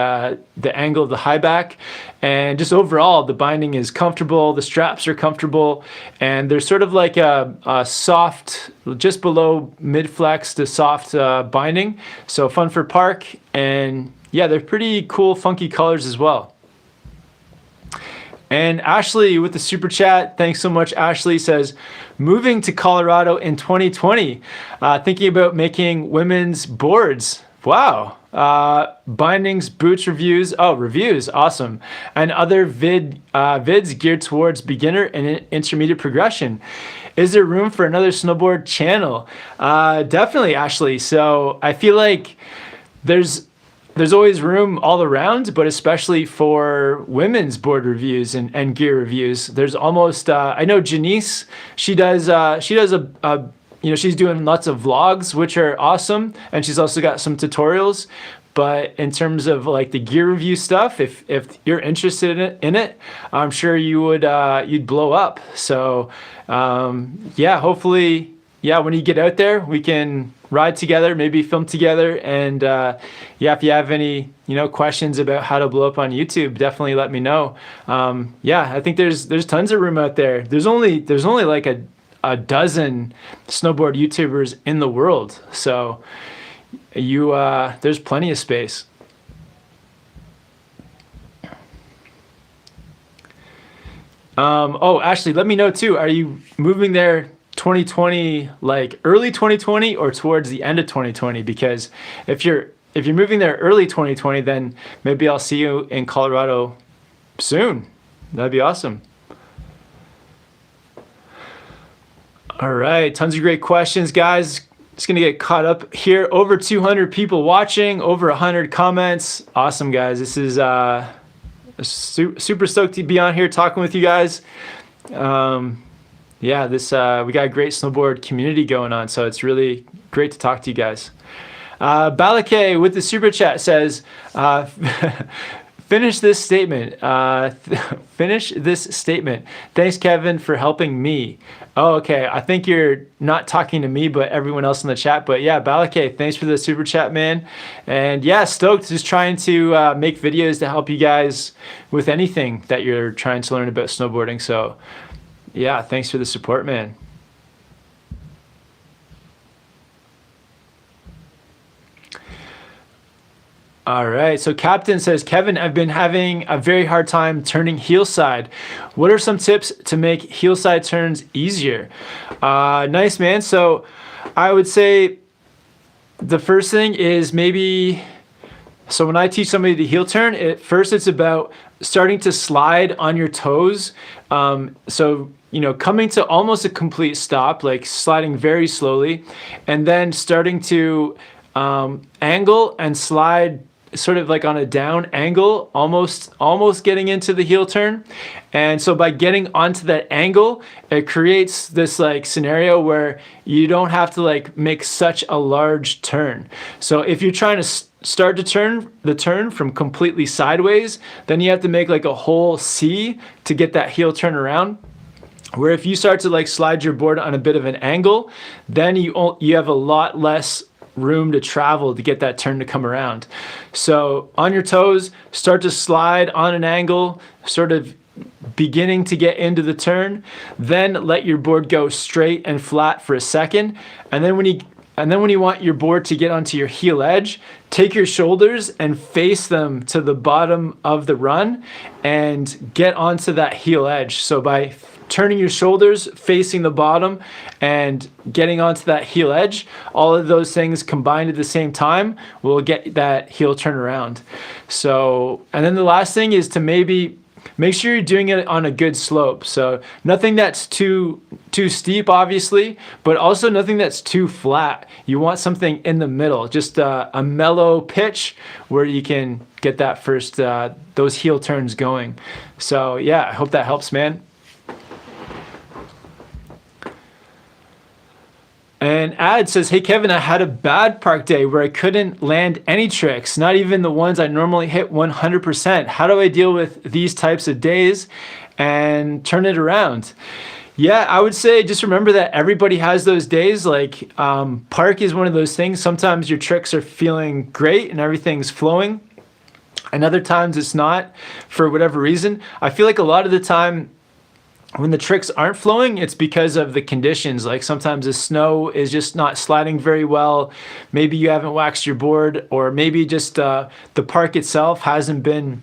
[SPEAKER 1] angle of the high back, and just overall the binding is comfortable, the straps are comfortable, and they're sort of like a soft, just below mid-flex to soft binding, so fun for park. And yeah, they're pretty cool, funky colors as well. And Ashley with the super chat, thanks so much. Ashley says, moving to Colorado in 2020, thinking about making women's boards. Wow. Bindings, boots reviews. Oh, reviews. Awesome. And other vids geared towards beginner and intermediate progression. Is there room for another snowboard channel? Definitely, Ashley. So I feel like there's always room all around, but especially for women's board reviews and gear reviews. There's almost, I know Janice, she does she's doing lots of vlogs, which are awesome. And she's also got some tutorials. But in terms of like the gear review stuff, if you're interested in it, I'm sure you would, you'd blow up. So yeah, hopefully, yeah, when you get out there, we can ride together, maybe film together. And yeah, if you have any questions about how to blow up on YouTube, definitely let me know. Yeah, I think there's tons of room out there. There's only like a dozen snowboard YouTubers in the world, so there's plenty of space. Oh, Ashley, let me know too. Are you moving there 2020, like early 2020 or towards the end of 2020? Because if you're moving there early 2020, then maybe I'll see you in Colorado soon. That'd be awesome. All right, tons of great questions, guys. Just gonna get caught up here. Over 200 people watching, over 100 comments. Awesome, guys. This is super stoked to be on here talking with you guys. Yeah, we got a great snowboard community going on, so it's really great to talk to you guys. Balake with the super chat says, finish this statement. Finish this statement. Thanks, Kevin, for helping me. Oh, okay. I think you're not talking to me, but everyone else in the chat. But yeah, Balake, thanks for the super chat, man. And yeah, stoked, just trying to make videos to help you guys with anything that you're trying to learn about snowboarding. So yeah, thanks for the support, man. All right, so Captain says, Kevin, I've been having a very hard time turning heel side. What are some tips to make heel side turns easier? Nice, man. So I would say the first thing is so when I teach somebody to heel turn, first it's about starting to slide on your toes. So coming to almost a complete stop, like sliding very slowly, and then starting to angle and slide sort of like on a down angle, almost getting into the heel turn. And so by getting onto that angle, it creates this like scenario where you don't have to like make such a large turn. So if you're trying to start to turn the turn from completely sideways, then you have to make like a whole C to get that heel turn around. Where if you start to like slide your board on a bit of an angle, then you have a lot less room to travel to get that turn to come around. So on your toes, start to slide on an angle, sort of beginning to get into the turn, then let your board go straight and flat for a second. And then when you want your board to get onto your heel edge, take your shoulders and face them to the bottom of the run and get onto that heel edge. So by turning your shoulders, facing the bottom, and getting onto that heel edge, all of those things combined at the same time will get that heel turn around. So, and then the last thing is to maybe make sure you're doing it on a good slope. So nothing that's too steep, obviously, but also nothing that's too flat. You want something in the middle, just a mellow pitch where you can get that first, those heel turns going. So yeah, I hope that helps, man. And Ad says, hey Kevin, I had a bad park day where I couldn't land any tricks, not even the ones I normally hit 100%. How do I deal with these types of days and turn it around? Yeah, I would say just remember that everybody has those days. Like park is one of those things. Sometimes your tricks are feeling great and everything's flowing, and other times it's not for whatever reason. I feel like a lot of the time, when the tricks aren't flowing, it's because of the conditions. Like sometimes the snow is just not sliding very well. Maybe you haven't waxed your board, or maybe just the park itself hasn't been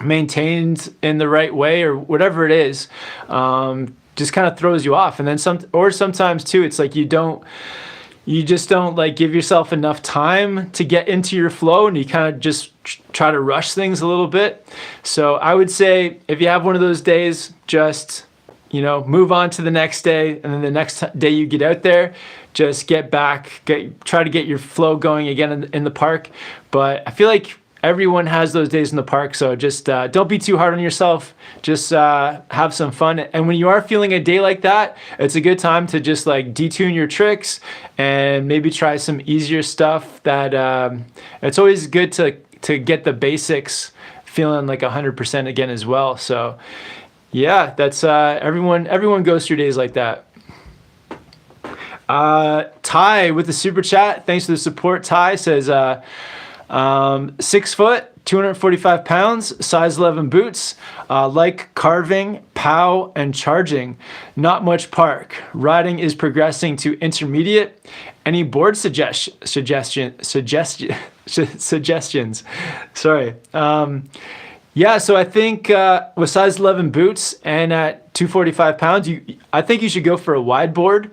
[SPEAKER 1] maintained in the right way, or whatever it is. Just kind of throws you off. And then sometimes too, it's like you just don't like give yourself enough time to get into your flow, and you kind of just try to rush things a little bit. So I would say if you have one of those days, just, move on to the next day. And then the next day you get out there, just get back, try to get your flow going again in the park. But I feel like everyone has those days in the park. So just don't be too hard on yourself. Just have some fun. And when you are feeling a day like that, it's a good time to just like detune your tricks and maybe try some easier stuff that it's always good to get the basics feeling like 100% again as well. So yeah, that's everyone goes through days like that. Ty with the super chat, thanks for the support. Ty says 6 foot, 245 pounds, size 11 boots, like carving, pow, and charging. Not much park. Riding is progressing to intermediate. Any board suggestions? Sorry. Yeah, so I think with size 11 boots and at 245 pounds, I think you should go for a wide board,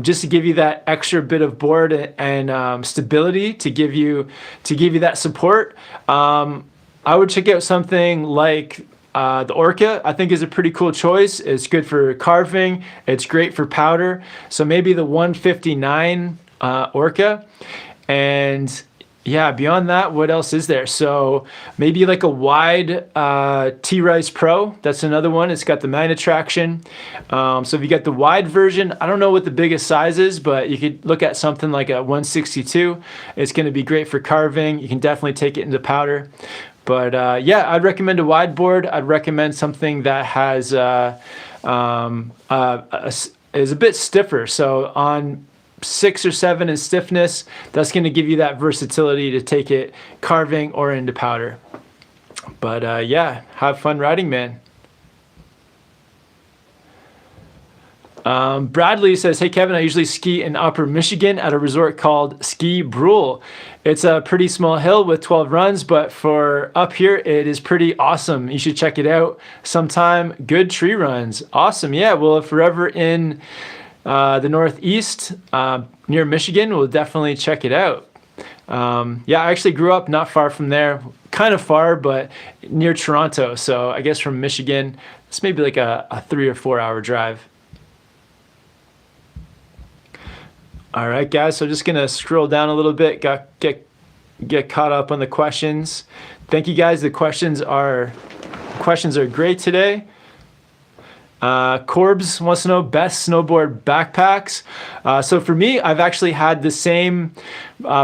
[SPEAKER 1] just to give you that extra bit of board and stability to give you that support. I would check out something like the Orca. I think is a pretty cool choice. It's good for carving. It's great for powder. So maybe the 159 Orca. And yeah, beyond that, what else is there? So maybe like a wide T-Rice Pro. That's another one. It's got the magnet traction. So if you got the wide version, I don't know what the biggest size is, but you could look at something like a 162. It's going to be great for carving. You can definitely take it into powder. But yeah, I'd recommend a wide board. I'd recommend something that has is a bit stiffer. So on 6 or 7 in stiffness, that's going to give you that versatility to take it carving or into powder. But yeah, have fun riding, man. Bradley says, hey Kevin, I usually ski in Upper Michigan at a resort called Ski Brule. It's a pretty small hill with 12 runs, but for up here, it is pretty awesome. You should check it out sometime. Good tree runs. Awesome. Yeah, well, if we're ever in the Northeast near Michigan, we'll definitely check it out. Yeah, I actually grew up not far from there, kind of far, but near Toronto. So I guess from Michigan, it's maybe like a 3 or 4 hour drive. All right, guys, so just going to scroll down a little bit, get get caught up on the questions. Thank you guys. The questions are great today. Corbs wants to know best snowboard backpacks. So for me, I've actually had the same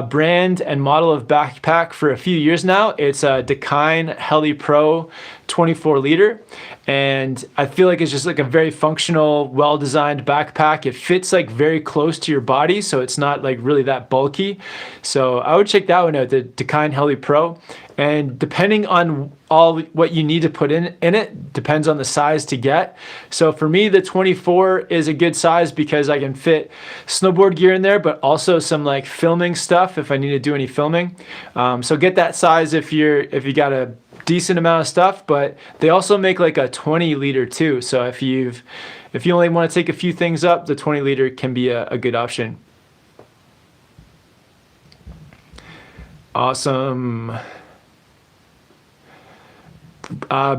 [SPEAKER 1] brand and model of backpack for a few years now. It's a Dakine Heli Pro 24 liter. And I feel like it's just like a very functional, well-designed backpack. It fits like very close to your body, so it's not like really that bulky. So I would check that one out, the Dakine Heli Pro. And depending on all what you need to put in it, depends on the size to get. So for me, the 24 is a good size because I can fit snowboard gear in there, but also some like filming stuff if I need to do any filming. So get that size if you got a decent amount of stuff, but they also make like a 20 liter too. So if you only want to take a few things up, the 20 liter can be a good option. Awesome.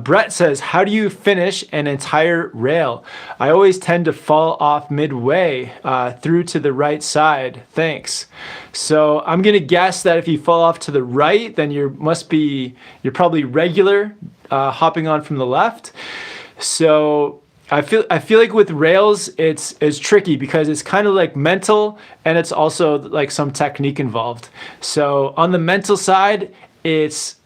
[SPEAKER 1] Brett says, how do you finish an entire rail? I always tend to fall off midway through to the right side. Thanks. So I'm going to guess that if you fall off to the right, then you're probably regular hopping on from the left. So I feel like with rails, it's tricky because it's kind of like mental and it's also like some technique involved. So on the mental side, it's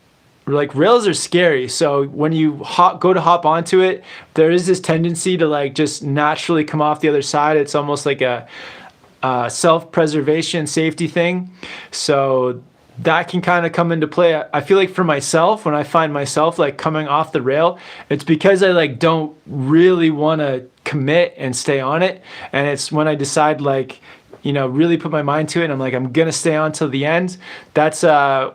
[SPEAKER 1] like rails are scary. So when you go to hop onto it, there is this tendency to like just naturally come off the other side. It's almost like a self-preservation safety thing. So that can kind of come into play. I feel like for myself, when I find myself like coming off the rail, it's because I like don't really want to commit and stay on it. And it's when I decide like, really put my mind to it and I'm like, I'm going to stay on till the end. That's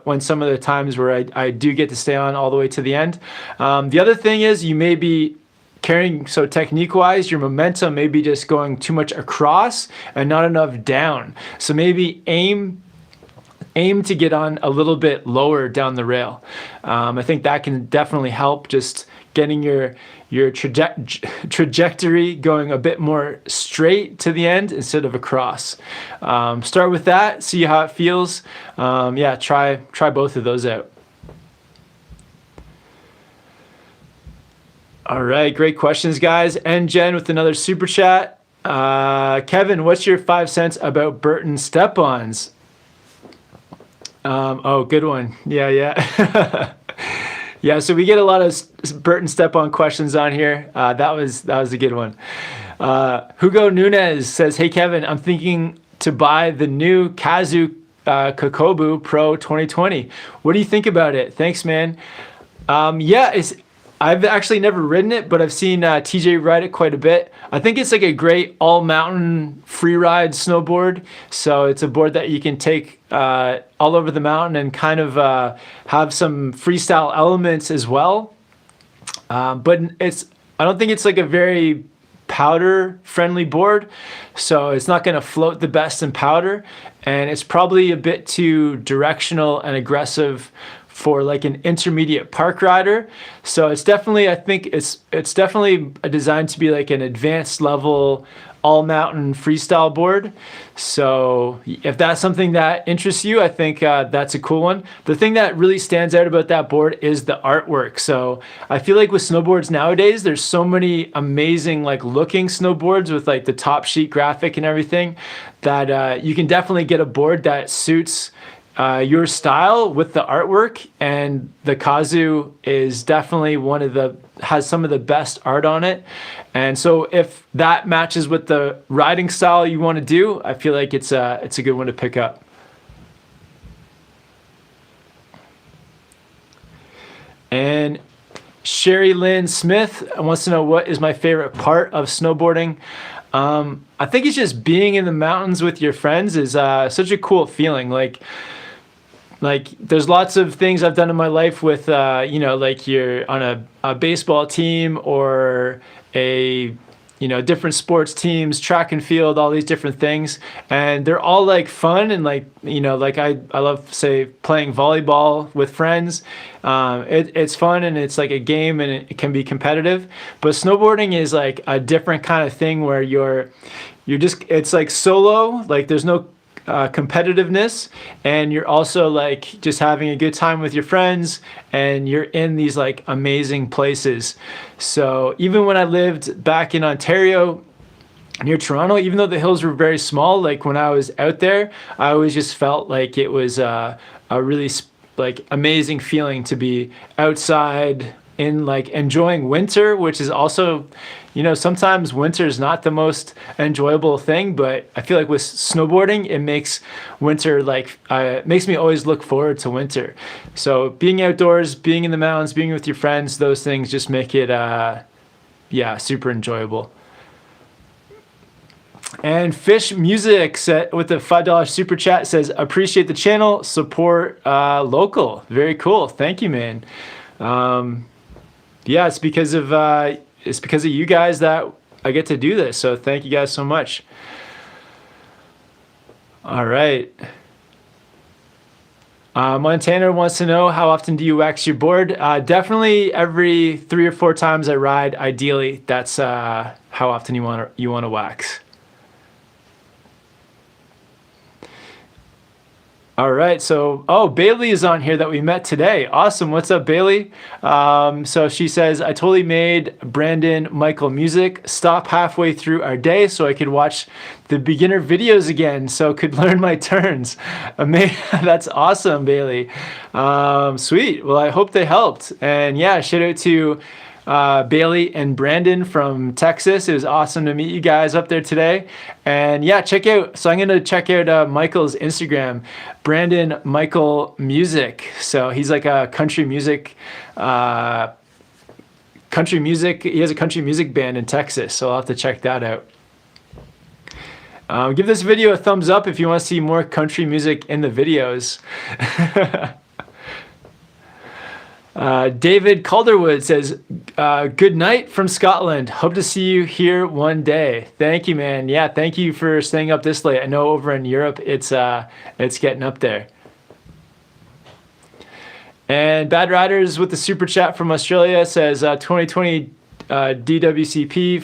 [SPEAKER 1] when some of the times where I do get to stay on all the way to the end. The other thing is you may be carrying, so technique wise, your momentum may be just going too much across and not enough down. So maybe aim to get on a little bit lower down the rail. I think that can definitely help, just getting your trajectory going a bit more straight to the end instead of across. Start with that, see how it feels. Yeah, try both of those out. All right, great questions, guys. And Jen with another super chat. Kevin, what's your 5 cents about Burton step-ons? Oh, good one. Yeah. Yeah, so we get a lot of Burton step-on questions on here. That was a good one. Hugo Nunez says, hey, Kevin, I'm thinking to buy the new Kazu Kokobu Pro 2020. What do you think about it? Thanks, man. Yeah, I've actually never ridden it, but I've seen TJ ride it quite a bit. I think it's like a great all-mountain free ride snowboard. So it's a board that you can take all over the mountain and kind of have some freestyle elements as well. But I don't think it's like a very powder-friendly board. So it's not going to float the best in powder. And it's probably a bit too directional and aggressive for like an intermediate park rider. So it's definitely, I think it's definitely designed to be like an advanced level all mountain freestyle board. So if that's something that interests you, I think that's a cool one. The thing that really stands out about that board is the artwork. So I feel like with snowboards nowadays, there's so many amazing like looking snowboards with like the top sheet graphic and everything that you can definitely get a board that suits your style with the artwork, and the Kazu is definitely has some of the best art on it. And so if that matches with the riding style you want to do, I feel like it's a good one to pick up. And Sherry Lynn Smith wants to know, what is my favorite part of snowboarding? I think it's just being in the mountains with your friends is such a cool feeling. Like there's lots of things I've done in my life with, like you're on a baseball team or different sports teams, track and field, all these different things. And they're all like fun. And like I love, say, playing volleyball with friends. It's fun and it's like a game and it can be competitive. But snowboarding is like a different kind of thing where you're just, it's like solo, like there's no competitiveness, and you're also like just having a good time with your friends, and you're in these like amazing places. So even when I lived back in Ontario near Toronto, even though the hills were very small, like when I was out there, I always just felt like it was a really like amazing feeling to be outside in like enjoying winter, which is also, you know, sometimes winter is not the most enjoyable thing, but I feel like with snowboarding, it makes winter like, it makes me always look forward to winter. So being outdoors, being in the mountains, being with your friends, those things just make it, yeah, super enjoyable. And Fish Music with the $5 super chat says, appreciate the channel, support local. Very cool. Thank you, man. Yeah, it's because of you guys that I get to do this. So thank you guys so much. All right. Montana wants to know, how often do you wax your board? Definitely every 3 or 4 times I ride. Ideally, that's how often you want to wax. All right, so, Bailey is on here that we met today. Awesome, what's up, Bailey? So she says, I totally made Brandon Michael music stop halfway through our day so I could watch the beginner videos again, so could learn my turns. That's awesome, Bailey. Sweet, well, I hope they helped. And yeah, shout out to Bailey and Brandon from Texas. It was awesome to meet you guys up there today. And yeah, so I'm going to check out Michael's Instagram, Brandon Michael Music. So he's like a country music, he has a country music band in Texas. So I'll have to check that out. Give this video a thumbs up if you want to see more country music in the videos. David Calderwood says, good night from Scotland. Hope to see you here one day. Thank you, man. Yeah, thank you for staying up this late. I know over in Europe, it's getting up there. And Bad Riders with the super chat from Australia says, 2020 DWCP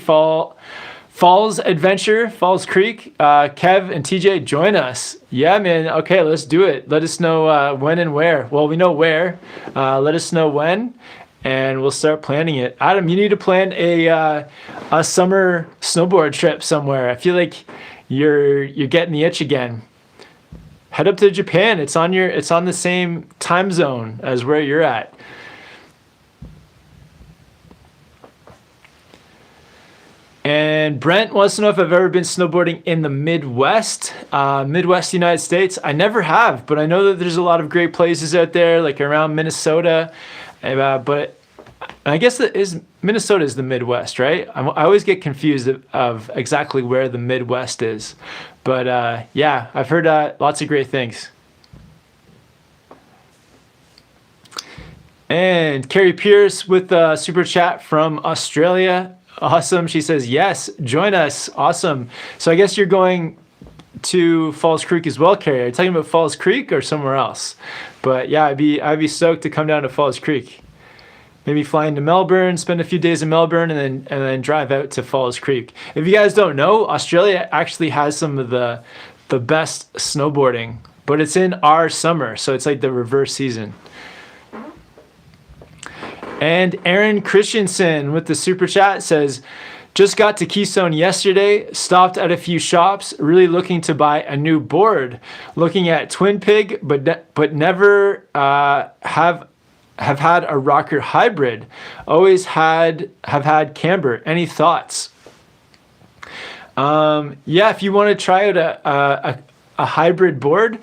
[SPEAKER 1] Falls Adventure, Falls Creek. Kev and TJ, join us. Yeah, man. Okay, let's do it. Let us know when and where. Well, we know where. Let us know when, and we'll start planning it. Adam, you need to plan a summer snowboard trip somewhere. I feel like you're getting the itch again. Head up to Japan. It's on the same time zone as where you're at. And Brent wants to know if I've ever been snowboarding in the Midwest, United States. I never have, but I know that there's a lot of great places out there, like around Minnesota. But I guess Minnesota is the Midwest, right? I always get confused of exactly where the Midwest is. But yeah, I've heard lots of great things. And Carrie Pierce with the super chat from Australia. Awesome. She says, yes, join us. Awesome. So I guess you're going to Falls Creek as well, Carrie. Are you talking about Falls Creek or somewhere else? But yeah, I'd be stoked to come down to Falls Creek. Maybe fly into Melbourne, spend a few days in Melbourne, and then drive out to Falls Creek. If you guys don't know, Australia actually has some of the best snowboarding, but it's in our summer, so it's like the reverse season. And Aaron Christensen with the super chat says, just got to Keystone yesterday, stopped at a few shops, really looking to buy a new board. Looking at Twin Pig, but never have had a rocker hybrid. Always have had camber. Any thoughts? Yeah, if you want to try out a hybrid board,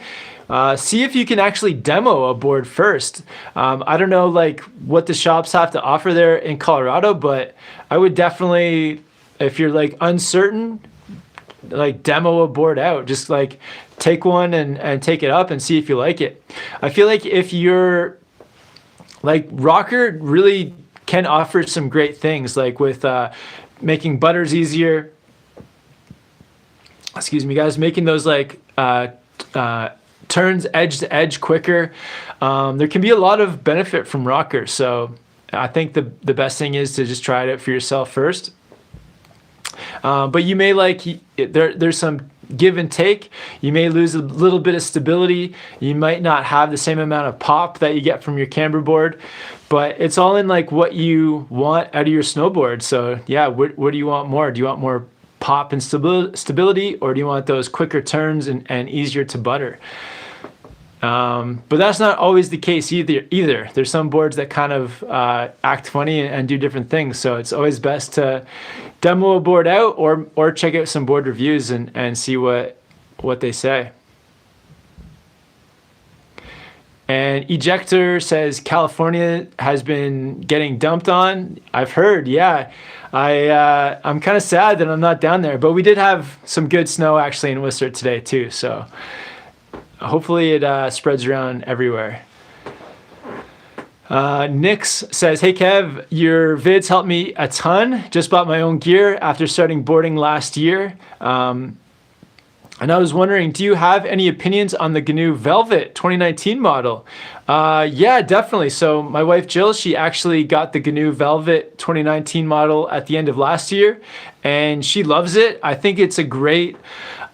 [SPEAKER 1] see if you can actually demo a board first. I don't know like what the shops have to offer there in Colorado, but I would definitely, if you're like uncertain, like demo a board out. Just like take one and take it up and see if you like it. I feel like if you're like rocker really can offer some great things, like with making butters easier. Excuse me, guys, making those like turns edge to edge quicker. There can be a lot of benefit from rocker, so I think the best thing is to just try it out for yourself first. But you may like there's some give and take. You may lose a little bit of stability. You might not have the same amount of pop that you get from your camber board, but it's all in like what you want out of your snowboard. So yeah, what do you want more? Do you want more pop and stability, or do you want those quicker turns and easier to butter? But that's not always the case either. There's some boards that kind of act funny and do different things. So it's always best to demo a board out or check out some board reviews and see what they say. And Ejector says California has been getting dumped on. I've heard, yeah. I'm kind of sad that I'm not down there, but we did have some good snow actually in Whistler today too. So hopefully it spreads around everywhere. Nix says, hey Kev, your vids helped me a ton. Just bought my own gear after starting boarding last year. And I was wondering, do you have any opinions on the GNU Velvet 2019 model? Yeah, definitely. So my wife Jill, she actually got the GNU Velvet 2019 model at the end of last year, and she loves it. I think it's a great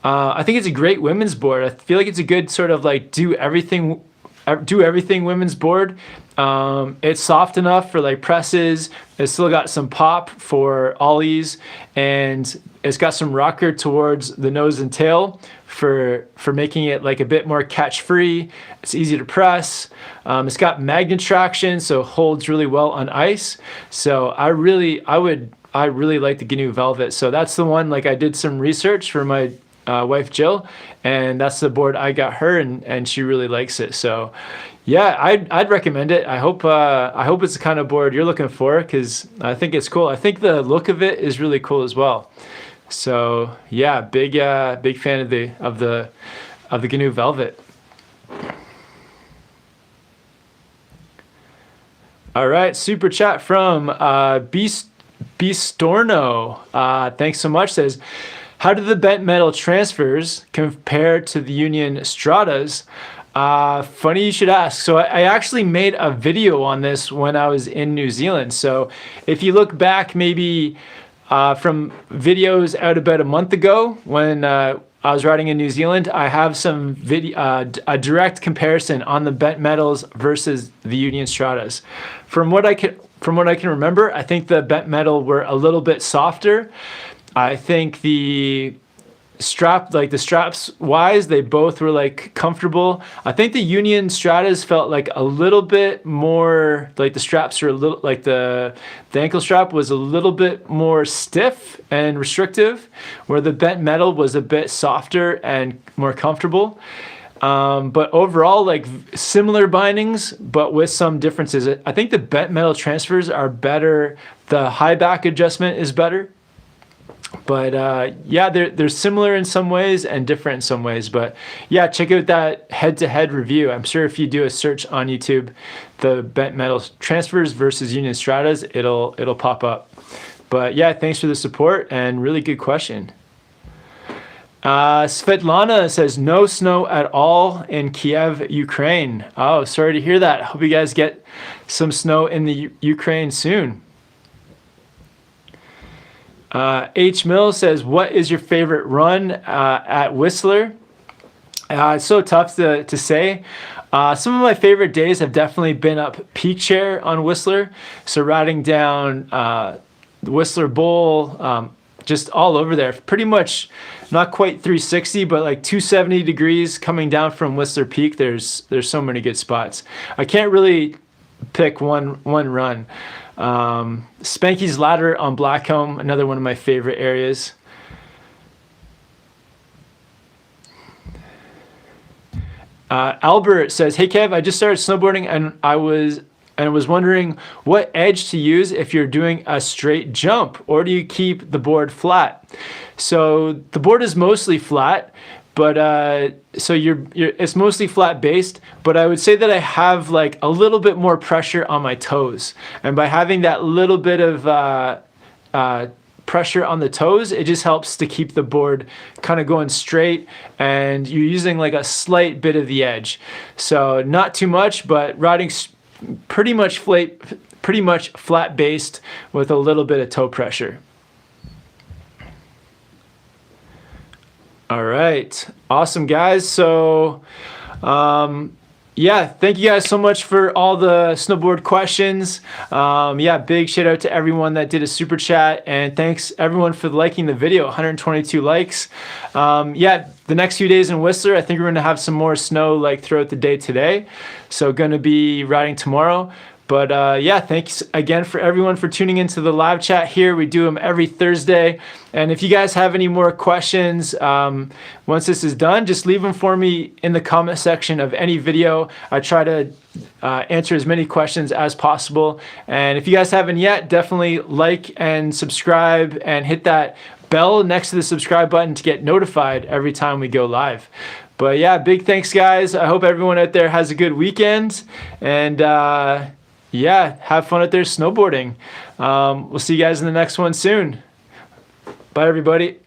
[SPEAKER 1] women's board. I feel like it's a good sort of like do everything women's board. It's soft enough for like presses. It's still got some pop for ollies, and it's got some rocker towards the nose and tail for making it like a bit more catch free. It's easy to press. It's got magnet traction, so it holds really well on ice. So I really like the GNU Velvet. So that's the one, like I did some research for my wife Jill, and that's the board I got her, and she really likes it. So yeah, I'd recommend it. I hope it's the kind of board you're looking for, because I think it's cool. I think the look of it is really cool as well. So yeah, big fan of the GNU Velvet. All right, super chat from Bistorno. Thanks so much. Says, how do the bent metal transfers compare to the Union Stratas? Funny you should ask. So I actually made a video on this when I was in New Zealand. So if you look back maybe from videos out about a month ago when I was riding in New Zealand, I have some a direct comparison on the bent metals versus the Union Stratas. From what I can remember, I think the bent metal were a little bit softer. I think the straps wise, they both were like comfortable. I think the Union Stratas felt like a little bit more like the straps were a little like the ankle strap was a little bit more stiff and restrictive, where the bent metal was a bit softer and more comfortable. But overall, like similar bindings, but with some differences. I think the bent metal transfers are better. The high back adjustment is better. But yeah, they're similar in some ways and different in some ways. But yeah, check out that head-to-head review. I'm sure if you do a search on YouTube, the bent metal transfers versus Union Stratas, it'll pop up. But yeah, thanks for the support and really good question. Svetlana says, no snow at all in Kiev, Ukraine. Oh, sorry to hear that. Hope you guys get some snow in the Ukraine soon. H. Mills says, what is your favorite run at Whistler? It's so tough to say. Some of my favorite days have definitely been up Peak Chair on Whistler. So riding down the Whistler Bowl, just all over there. Pretty much not quite 360, but like 270 degrees coming down from Whistler Peak. There's so many good spots. I can't really pick one run. Spanky's Ladder on Blackcomb, another one of my favorite areas. Albert says, hey Kev, I just started snowboarding and I was wondering what edge to use if you're doing a straight jump, or do you keep the board flat? So the board is mostly flat, but so it's mostly flat based, but I would say that I have like a little bit more pressure on my toes, and by having that little bit of pressure on the toes, it just helps to keep the board kind of going straight, and you're using like a slight bit of the edge, so not too much, but riding pretty much flat based with a little bit of toe pressure. All right. Awesome, guys. So, yeah, thank you guys so much for all the snowboard questions. Yeah, big shout out to everyone that did a super chat, and thanks everyone for liking the video. 122 likes. Yeah, the next few days in Whistler, I think we're gonna have some more snow like throughout the day today. So gonna be riding tomorrow. But yeah, thanks again for everyone for tuning into the live chat here. We do them every Thursday. And if you guys have any more questions, once this is done, just leave them for me in the comment section of any video. I try to answer as many questions as possible. And if you guys haven't yet, definitely like and subscribe and hit that bell next to the subscribe button to get notified every time we go live. But yeah, big thanks, guys. I hope everyone out there has a good weekend. And yeah, have fun out there snowboarding. We'll see you guys in the next one soon. Bye, everybody.